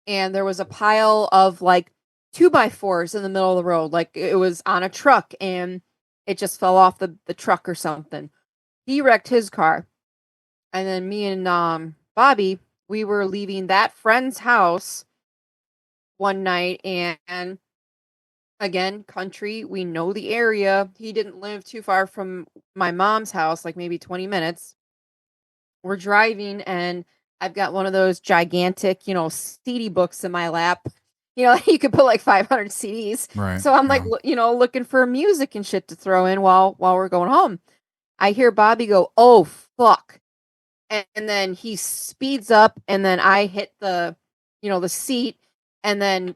and there was a pile of like 2x4s in the middle of the road. Like it was on a truck and it just fell off the truck or something. He wrecked his car. And then me and Bobby, we were leaving that friend's house one night, and again, country, we know the area. He didn't live too far from my mom's house, like maybe 20 minutes. We're driving, and I've got one of those gigantic, CD books in my lap. You could put like 500 CDs. Right. So I'm like, yeah. looking for music and shit to throw in while we're going home. I hear Bobby go, "Oh fuck!" And then he speeds up, and then I hit the seat, and then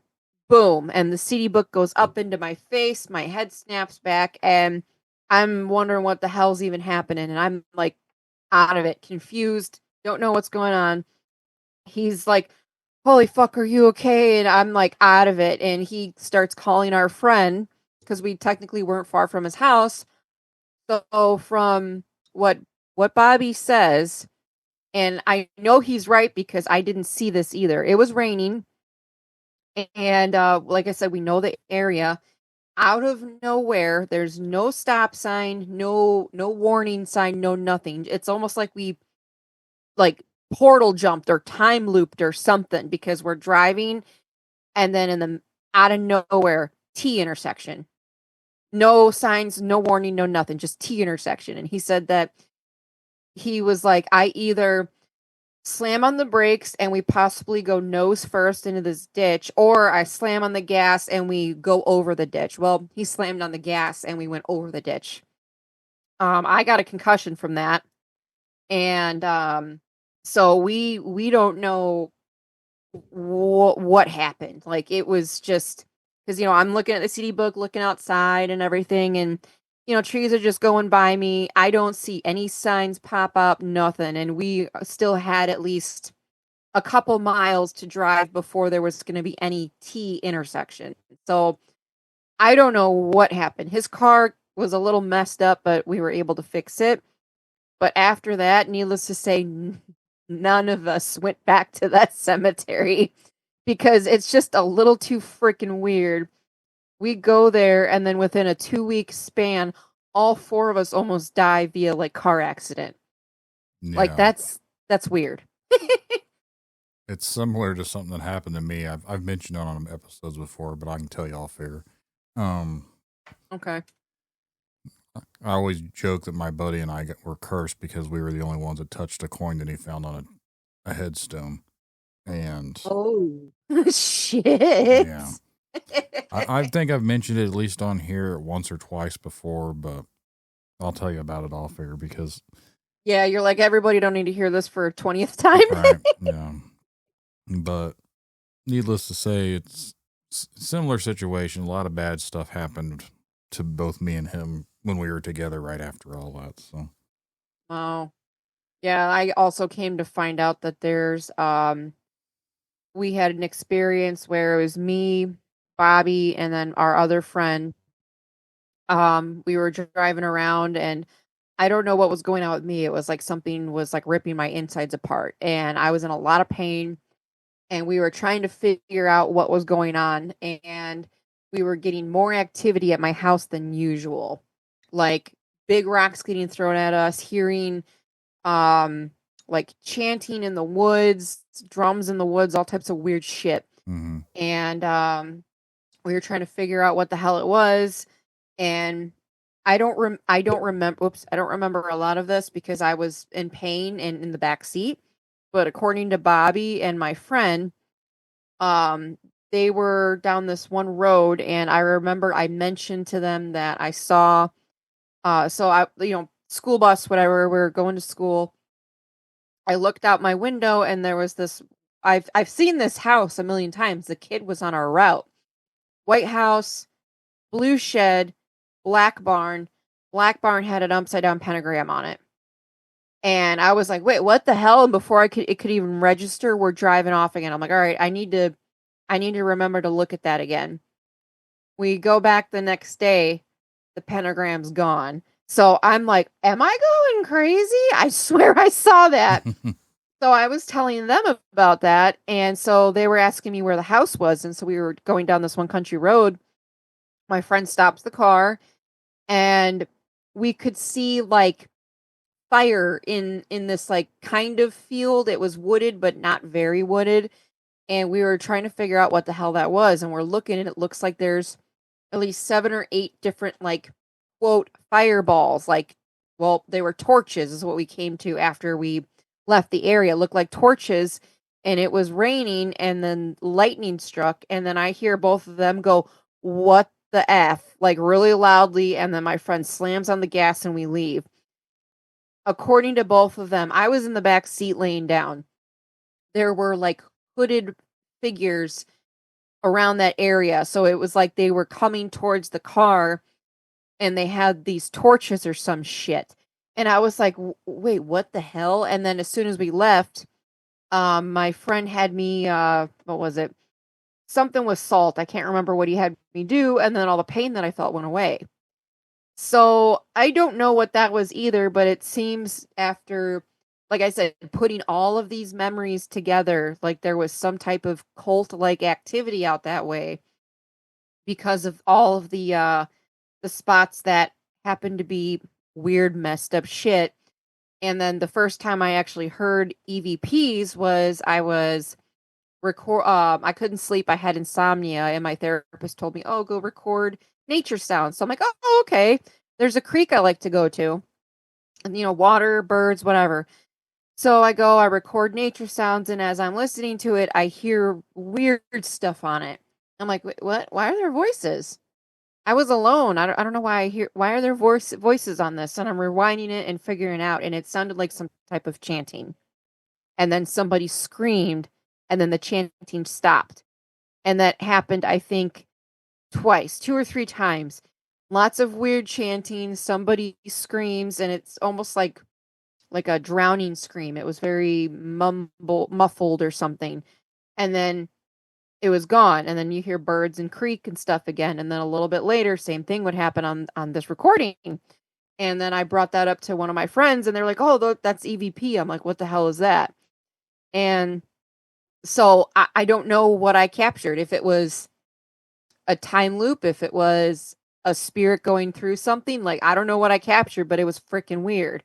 boom, and the CD book goes up into my face. My head snaps back, and I'm wondering what the hell's even happening, and I'm like out of it, confused, don't know what's going on. He's like, "Holy fuck, are you okay?" And I'm like out of it, and he starts calling our friend because we technically weren't far from his house. So from what Bobby says, and I know he's right because I didn't see this either. It was raining, and like I said, we know the area. Out of nowhere, there's no stop sign, no warning sign, no nothing. It's almost like we like portal jumped or time looped or something, because we're driving, and then in the out of nowhere, T intersection. No signs, no warning, no nothing, just T intersection. And he said that he was like, I either slam on the brakes and we possibly go nose first into this ditch, or I slam on the gas and we go over the ditch. Well, he slammed on the gas and we went over the ditch. I got a concussion from that. And so we don't know what happened. Like it was just because I'm looking at the CD book, looking outside and everything, and trees are just going by me. I don't see any signs pop up, nothing, and we still had at least a couple miles to drive before there was going to be any T intersection. So I don't know what happened. His car was a little messed up, but we were able to fix it. But after that, needless to say, none of us went back to that cemetery because it's just a little too freaking weird. We go there, and then within a 2-week span, all four of us almost die via like car accident. Yeah. Like that's weird. It's similar to something that happened to me. I've mentioned it on episodes before, but I can tell you off air. Okay. I always joke that my buddy and I were cursed because we were the only ones that touched a coin that he found on a headstone. And oh shit. yeah, I think I've mentioned it at least on here once or twice before, but I'll tell you about it off air because Yeah, you're like, everybody don't need to hear this for a 20th time. right, yeah. But needless to say, it's similar situation. A lot of bad stuff happened to both me and him when we were together right after all that. So Oh. Yeah, I also came to find out that there's we had an experience where it was me, Bobby, and then our other friend. We were driving around and I don't know what was going on with me. It was like something was like ripping my insides apart and I was in a lot of pain and we were trying to figure out what was going on and we were getting more activity at my house than usual. Like big rocks getting thrown at us, hearing like chanting in the woods, drums in the woods, all types of weird shit. mm-hmm. And we were trying to figure out what the hell it was. And I don't remember a lot of this because I was in pain and in the back seat. But according to Bobby and my friend, they were down this one road and I remember I mentioned to them that I saw school bus, whatever, we were going to school. I looked out my window and there was this I've seen this house a million times. The kid was on our route. White house, blue shed, black barn. Black barn had an upside down pentagram on it. And I was like, wait, what the hell? And before it could even register, we're driving off again. I'm like, all right, I need to remember to look at that again. We go back the next day, the pentagram's gone. So I'm like, am I going crazy? I swear I saw that. So I was telling them about that. And so they were asking me where the house was. And so we were going down this one country road. My friend stops the car and we could see like fire in this like kind of field. It was wooded, but not very wooded. And we were trying to figure out what the hell that was. And we're looking and it looks like there's at least 7 or 8 different like quote fireballs. Like, well, they were torches is what we came to after we left the area. It looked like torches and it was raining and then lightning struck. And then I hear both of them go, what the F, like really loudly. And then my friend slams on the gas and we leave. According to both of them, I was in the back seat laying down. There were like hooded figures around that area. So it was like they were coming towards the car and they had these torches or some shit. And I was like, wait, what the hell? And then as soon as we left, my friend had me, what was it? Something with salt. I can't remember what he had me do. And then all the pain that I felt went away. So I don't know what that was either, but it seems after, like I said, putting all of these memories together, like there was some type of cult-like activity out that way because of all of the spots that happened to be weird, messed up shit. And then the first time I actually heard EVPs was I was I couldn't sleep. I had insomnia and my therapist told me, oh, go record nature sounds. So I'm like, oh, okay. There's a creek I like to go to and, water, birds, whatever. So I go, I record nature sounds. And as I'm listening to it, I hear weird stuff on it. I'm like, what? Why are there voices? I was alone. I don't know why are there voices on this? And I'm rewinding it and figuring out. And it sounded like some type of chanting. And then somebody screamed and then the chanting stopped. And that happened, I think, twice, 2 or 3 times. Lots of weird chanting. Somebody screams and it's almost like a drowning scream. It was very muffled or something. And then it was gone. And then you hear birds and creek and stuff again. And then a little bit later, same thing would happen on this recording. And then I brought that up to one of my friends and they're like, oh, that's EVP. I'm like, what the hell is that? And so I don't know what I captured. If it was a time loop, if it was a spirit going through something, like I don't know what I captured, but it was freaking weird.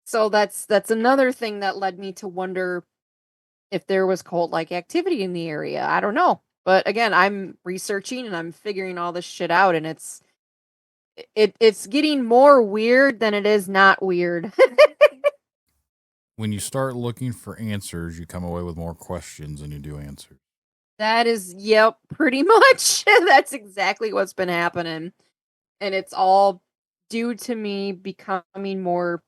So that's another thing that led me to wonder if there was cult-like activity in the area. I don't know. But again, I'm researching and I'm figuring all this shit out and it's getting more weird than it is not weird. When you start looking for answers, you come away with more questions than you do answers. That is, pretty much. That's exactly what's been happening. And it's all due to me becoming more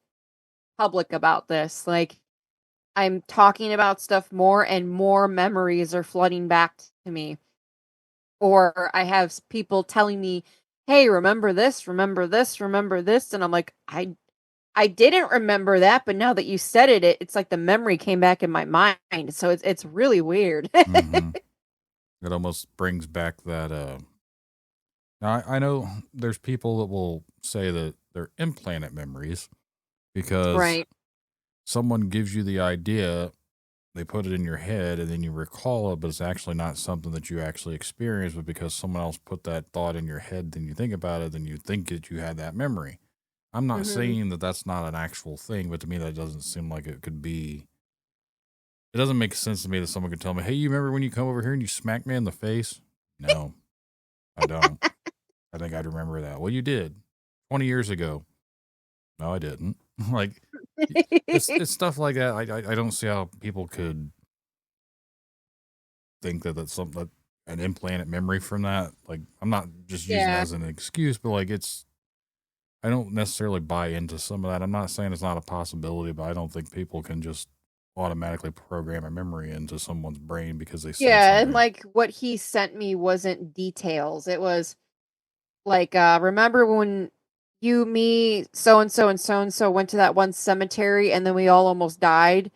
public about this. Like, I'm talking about stuff more and more memories are flooding back to me. Or I have people telling me, "Hey, remember this, remember this, remember this." And I'm like, I didn't remember that, but now that you said it's like the memory came back in my mind. So it's really weird. Mm-hmm. It almost brings back that. Now I know there's people that will say that they're implanted memories because Right. someone gives you the idea, they put it in your head, and then you recall it, but it's actually not something that you actually experienced, but because someone else put that thought in your head, then you think about it, then you think that you had that memory. I'm not Mhm. saying that that's not an actual thing, but to me, that doesn't seem like it could be. It doesn't make sense to me that someone could tell me, "Hey, you remember when you come over here and you smacked me in the face?" No, I don't. I think I'd remember that. Well, you did 20 years ago. No, I didn't. Like, it's stuff like that. I don't see how people could think that that's something that an implanted memory from that. Like, I'm not just using that Yeah. as an excuse, but like, I don't necessarily buy into some of that. I'm not saying it's not a possibility, but I don't think people can just automatically program a memory into someone's brain because they said Yeah, and something. like what he sent me wasn't details. It was like, remember when you, me, so and so went to that one cemetery and then we all almost died?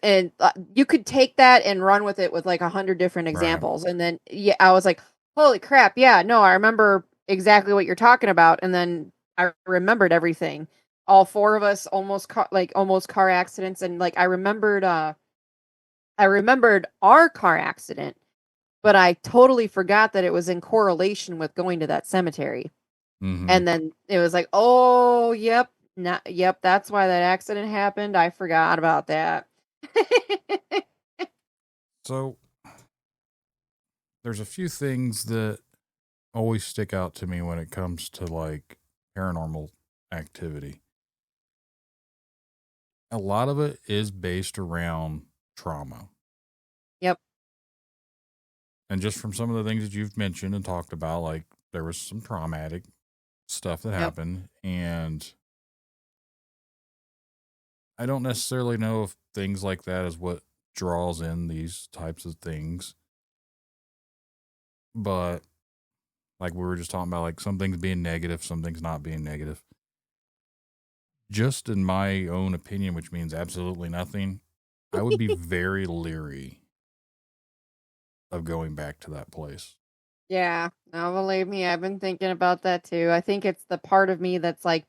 And you could take that and run with it with like 100 different Right. examples. And then, yeah, I was like, holy crap. Yeah, no, I remember exactly what you're talking about. And then I remembered everything. All four of us almost car accidents. And like, I remembered our car accident, but I totally forgot that it was in correlation with going to that cemetery. Mm-hmm. And then it was like, oh, yep, yep, that's why that accident happened. I forgot about that. So there's a few things that always stick out to me when it comes to like paranormal activity. A lot of it is based around trauma. Yep. And just from some of the things that you've mentioned and talked about, like there was some traumatic stuff that Yep. happened. And I don't necessarily know if things like that is what draws in these types of things. But like we were just talking about, like some things being negative, some things not being negative. Just in my own opinion, which means absolutely nothing, I would be very leery of going back to that place. Yeah. Now, believe me, I've been thinking about that too. I think it's the part of me that's like,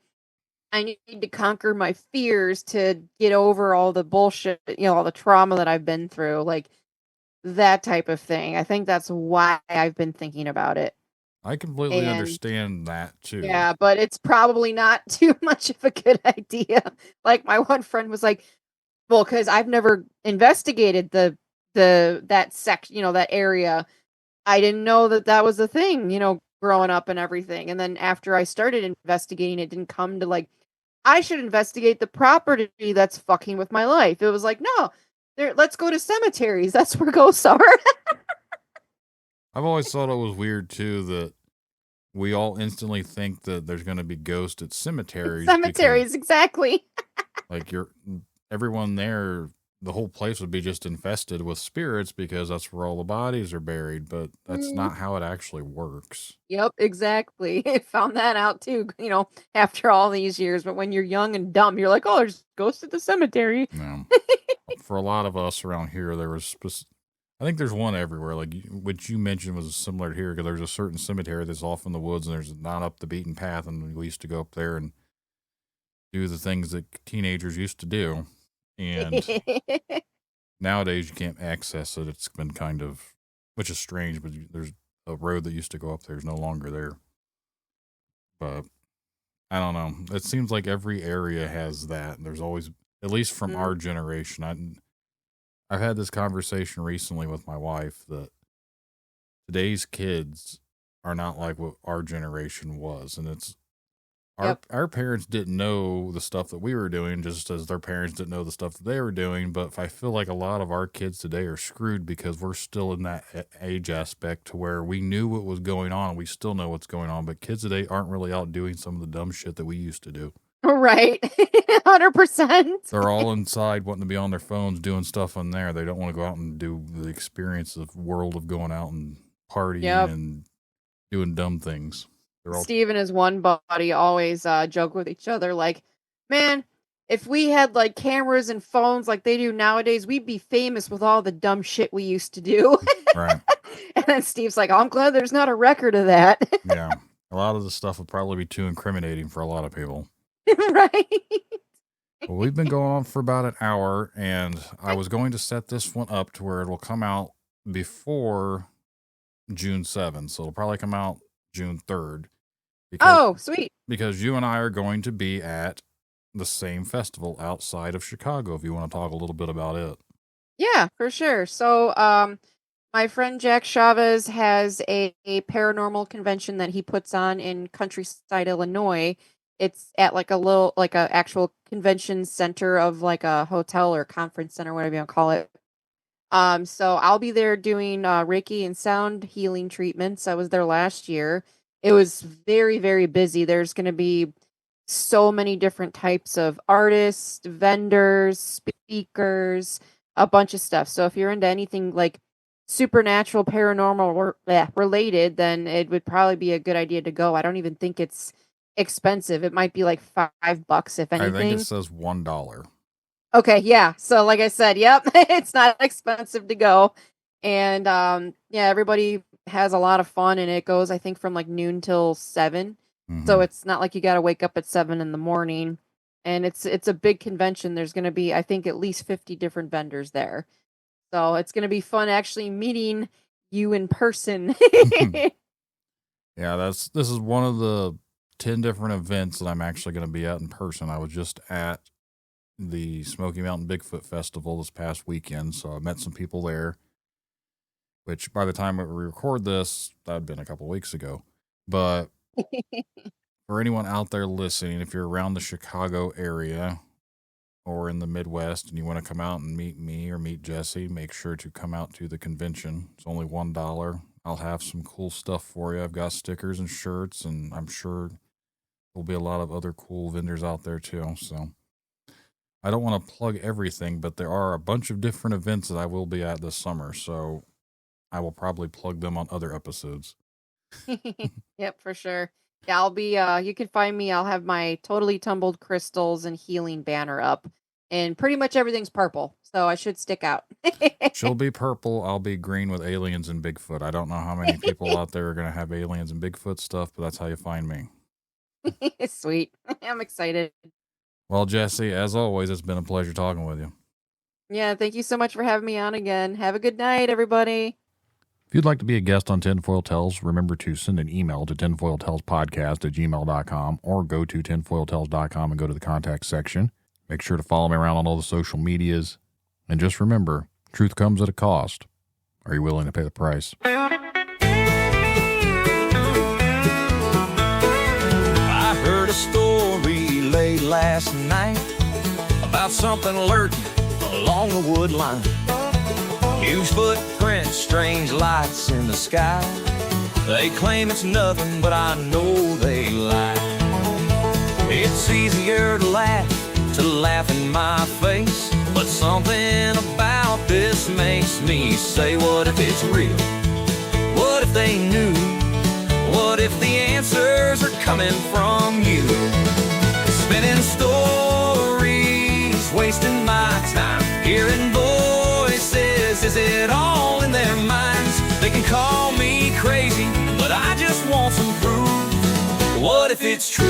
I need to conquer my fears to get over all the bullshit, all the trauma that I've been through, like that type of thing. I think that's why I've been thinking about it. I completely And understand that too. yeah, but it's probably not too much of a good idea. Like my one friend was like, well, because I've never investigated that section, that area. I didn't know that that was a thing, growing up and everything. And then after I started investigating, it didn't come to like, I should investigate the property that's fucking with my life. It was like, no, let's go to cemeteries. That's where ghosts are. I've always thought it was weird too that we all instantly think that there's going to be ghosts at cemeteries because Cemeteries, exactly. like everyone there, the whole place would be just infested with spirits because that's where all the bodies are buried, but that's Mm, not how it actually works. yep, exactly. I found that out too, after all these years. But when you're young and dumb, you're like, oh, there's ghosts at the cemetery. No. For a lot of us around here, there was I think there's one everywhere. Like what you mentioned was similar here because there's a certain cemetery that's off in the woods and there's not up the beaten path, and we used to go up there and do the things that teenagers used to do. And nowadays you can't access it. It's been kind of, which is strange, but there's a road that used to go up there is no longer there. But I don't know. It seems like every area has that. And there's always, at least from Mm, our generation, I've had this conversation recently with my wife that today's kids are not like what our generation was. And Our parents didn't know the stuff that we were doing, just as their parents didn't know the stuff that they were doing. But I feel like a lot of our kids today are screwed because we're still in that age aspect to where we knew what was going on. We still know what's going on, but kids today aren't really out doing some of the dumb shit that we used to do. Right. 100%. They're all inside wanting to be on their phones doing stuff on there. They don't want to go out and do the experience of world of going out and partying and doing dumb things. Steve and his one buddy always joke with each other like, man, if we had like cameras and phones like they do nowadays, we'd be famous with all the dumb shit we used to do. Right. And then Steve's like, oh, I'm glad there's not a record of that. Yeah. A lot of the stuff would probably be too incriminating for a lot of people. Right. Well, we've been going on for about an hour, and I was going to set this one up to where it will come out before June 7th. So it'll probably come out June 3rd. Sweet. Because you and I are going to be at the same festival outside of Chicago, if you want to talk a little bit about it. Yeah, for sure. So, my friend Jack Chavez has a paranormal convention that he puts on in Countryside, Illinois. It's at like a actual convention center of like a hotel or conference center, whatever you want to call it. So I'll be there doing Reiki and sound healing treatments. I was there last year. It was very, very busy. There's going to be so many different types of artists, vendors, speakers, a bunch of stuff. So if you're into anything like supernatural, paranormal related, then it would probably be a good idea to go. I don't even think it's expensive. It might be like $5 if anything. I think it says $1. Okay, yeah. So like I said, yep, it's not expensive to go. And everybody has a lot of fun, and it goes, I think, from like noon till 7. Mm-hmm. So it's not like you got to wake up at 7 in the morning. And it's a big convention. There's going to be, I think, at least 50 different vendors there. So it's going to be fun actually meeting you in person. Yeah, this is one of the 10 different events that I'm actually going to be at in person. I was just at the Smoky Mountain Bigfoot Festival this past weekend, so I met some people there, which by the time we record this, that had been a couple weeks ago. But for anyone out there listening, if you're around the Chicago area or in the Midwest and you want to come out and meet me or meet Jesse, make sure to come out to the convention. It's only $1. I'll have some cool stuff for you. I've got stickers and shirts, and I'm sure there'll be a lot of other cool vendors out there too. So I don't want to plug everything, but there are a bunch of different events that I will be at this summer. So I will probably plug them on other episodes. Yep, for sure. Yeah, I'll be, you can find me. I'll have my Totally Tumbled Crystals and Healing banner up, and pretty much everything's purple. So I should stick out. She'll be purple. I'll be green with aliens and Bigfoot. I don't know how many people out there are going to have aliens and Bigfoot stuff, but that's how you find me. Sweet. I'm excited. Well, Jesse, as always, it's been a pleasure talking with you. Yeah, thank you so much for having me on again. Have a good night, everybody. If you'd like to be a guest on Tinfoil Tales, remember to send an email to tinfoiltalespodcast@gmail.com or go to tinfoiltales.com and go to the contact section. Make sure to follow me around on all the social medias. And just remember, truth comes at a cost. Are you willing to pay the price? I heard a story late last night about something lurking along the wood line. Huge footprints, strange lights in the sky. They claim it's nothing, but I know they lie. It's easier to laugh in my face, but something about this makes me say, what if it's real? What if they knew? What if the answers are coming from you? Spinning stories, wasting my time, hearing voices, is it all in their minds? They can call me crazy, but I just want some proof. What if it's true?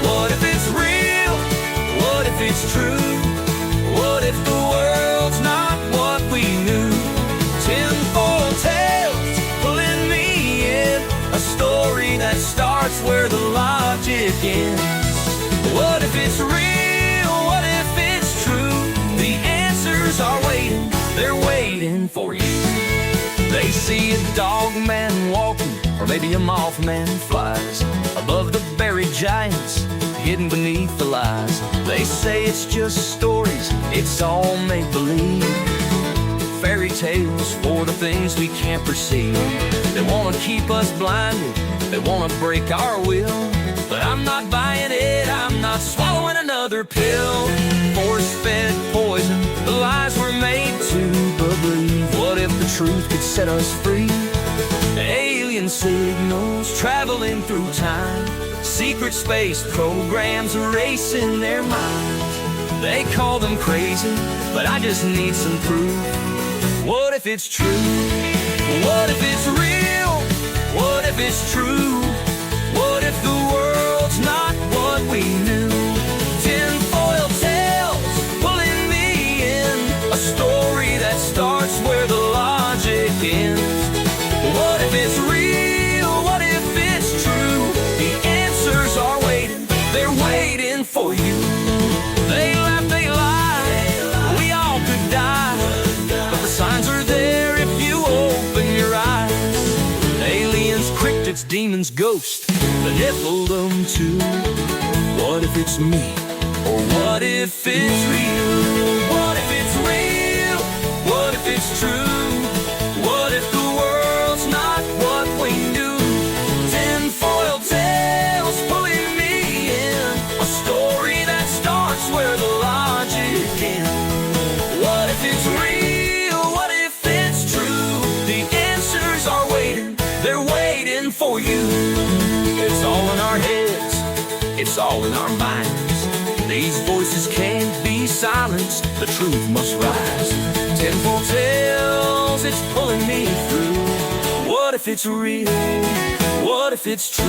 What if it's real? What if it's true? What if the world's not what we knew? Tinfoil tales pulling me in, a story that starts where the logic ends. What if it's real? What if it's true? The answers are waiting, they're waiting for you. They see a dog man walking Or maybe a mothman flies above the buried giants, hidden beneath the lies. They say it's just stories, it's all make-believe. Fairy tales for the things we can't perceive. They wanna keep us blinded, they wanna break our will. But I'm not buying it, I'm not swallowing another pill. Force-fed poison, the lies were made to believe. What if the truth could set us free? Alien signals traveling through time, secret space programs erasing their minds. They call them crazy, but I just need some proof. What if it's true? What if it's real? What if it's true? What if the world's not what we knew? Tinfoil tales pulling me in, a story that starts where the logic ends. What if it's real? What if it's true? The answers are waiting, they're waiting for you. They laugh, they lie, we all could die, but the signs are there if you open your eyes. Aliens, cryptids, demons, ghosts, the Nephilim too. What if it's me? Or what if it's real? What if it's real? What if it's true? What if the world's not what we knew? Tinfoil tales pulling me in, a story that starts where the logic ends. What if it's real? What if it's true? The answers are waiting, they're waiting for you. It's all in our heads, it's all in our minds. These voices can't be silenced, the truth must rise. Tinfoil tales, it's pulling me through. What if it's real? What if it's true?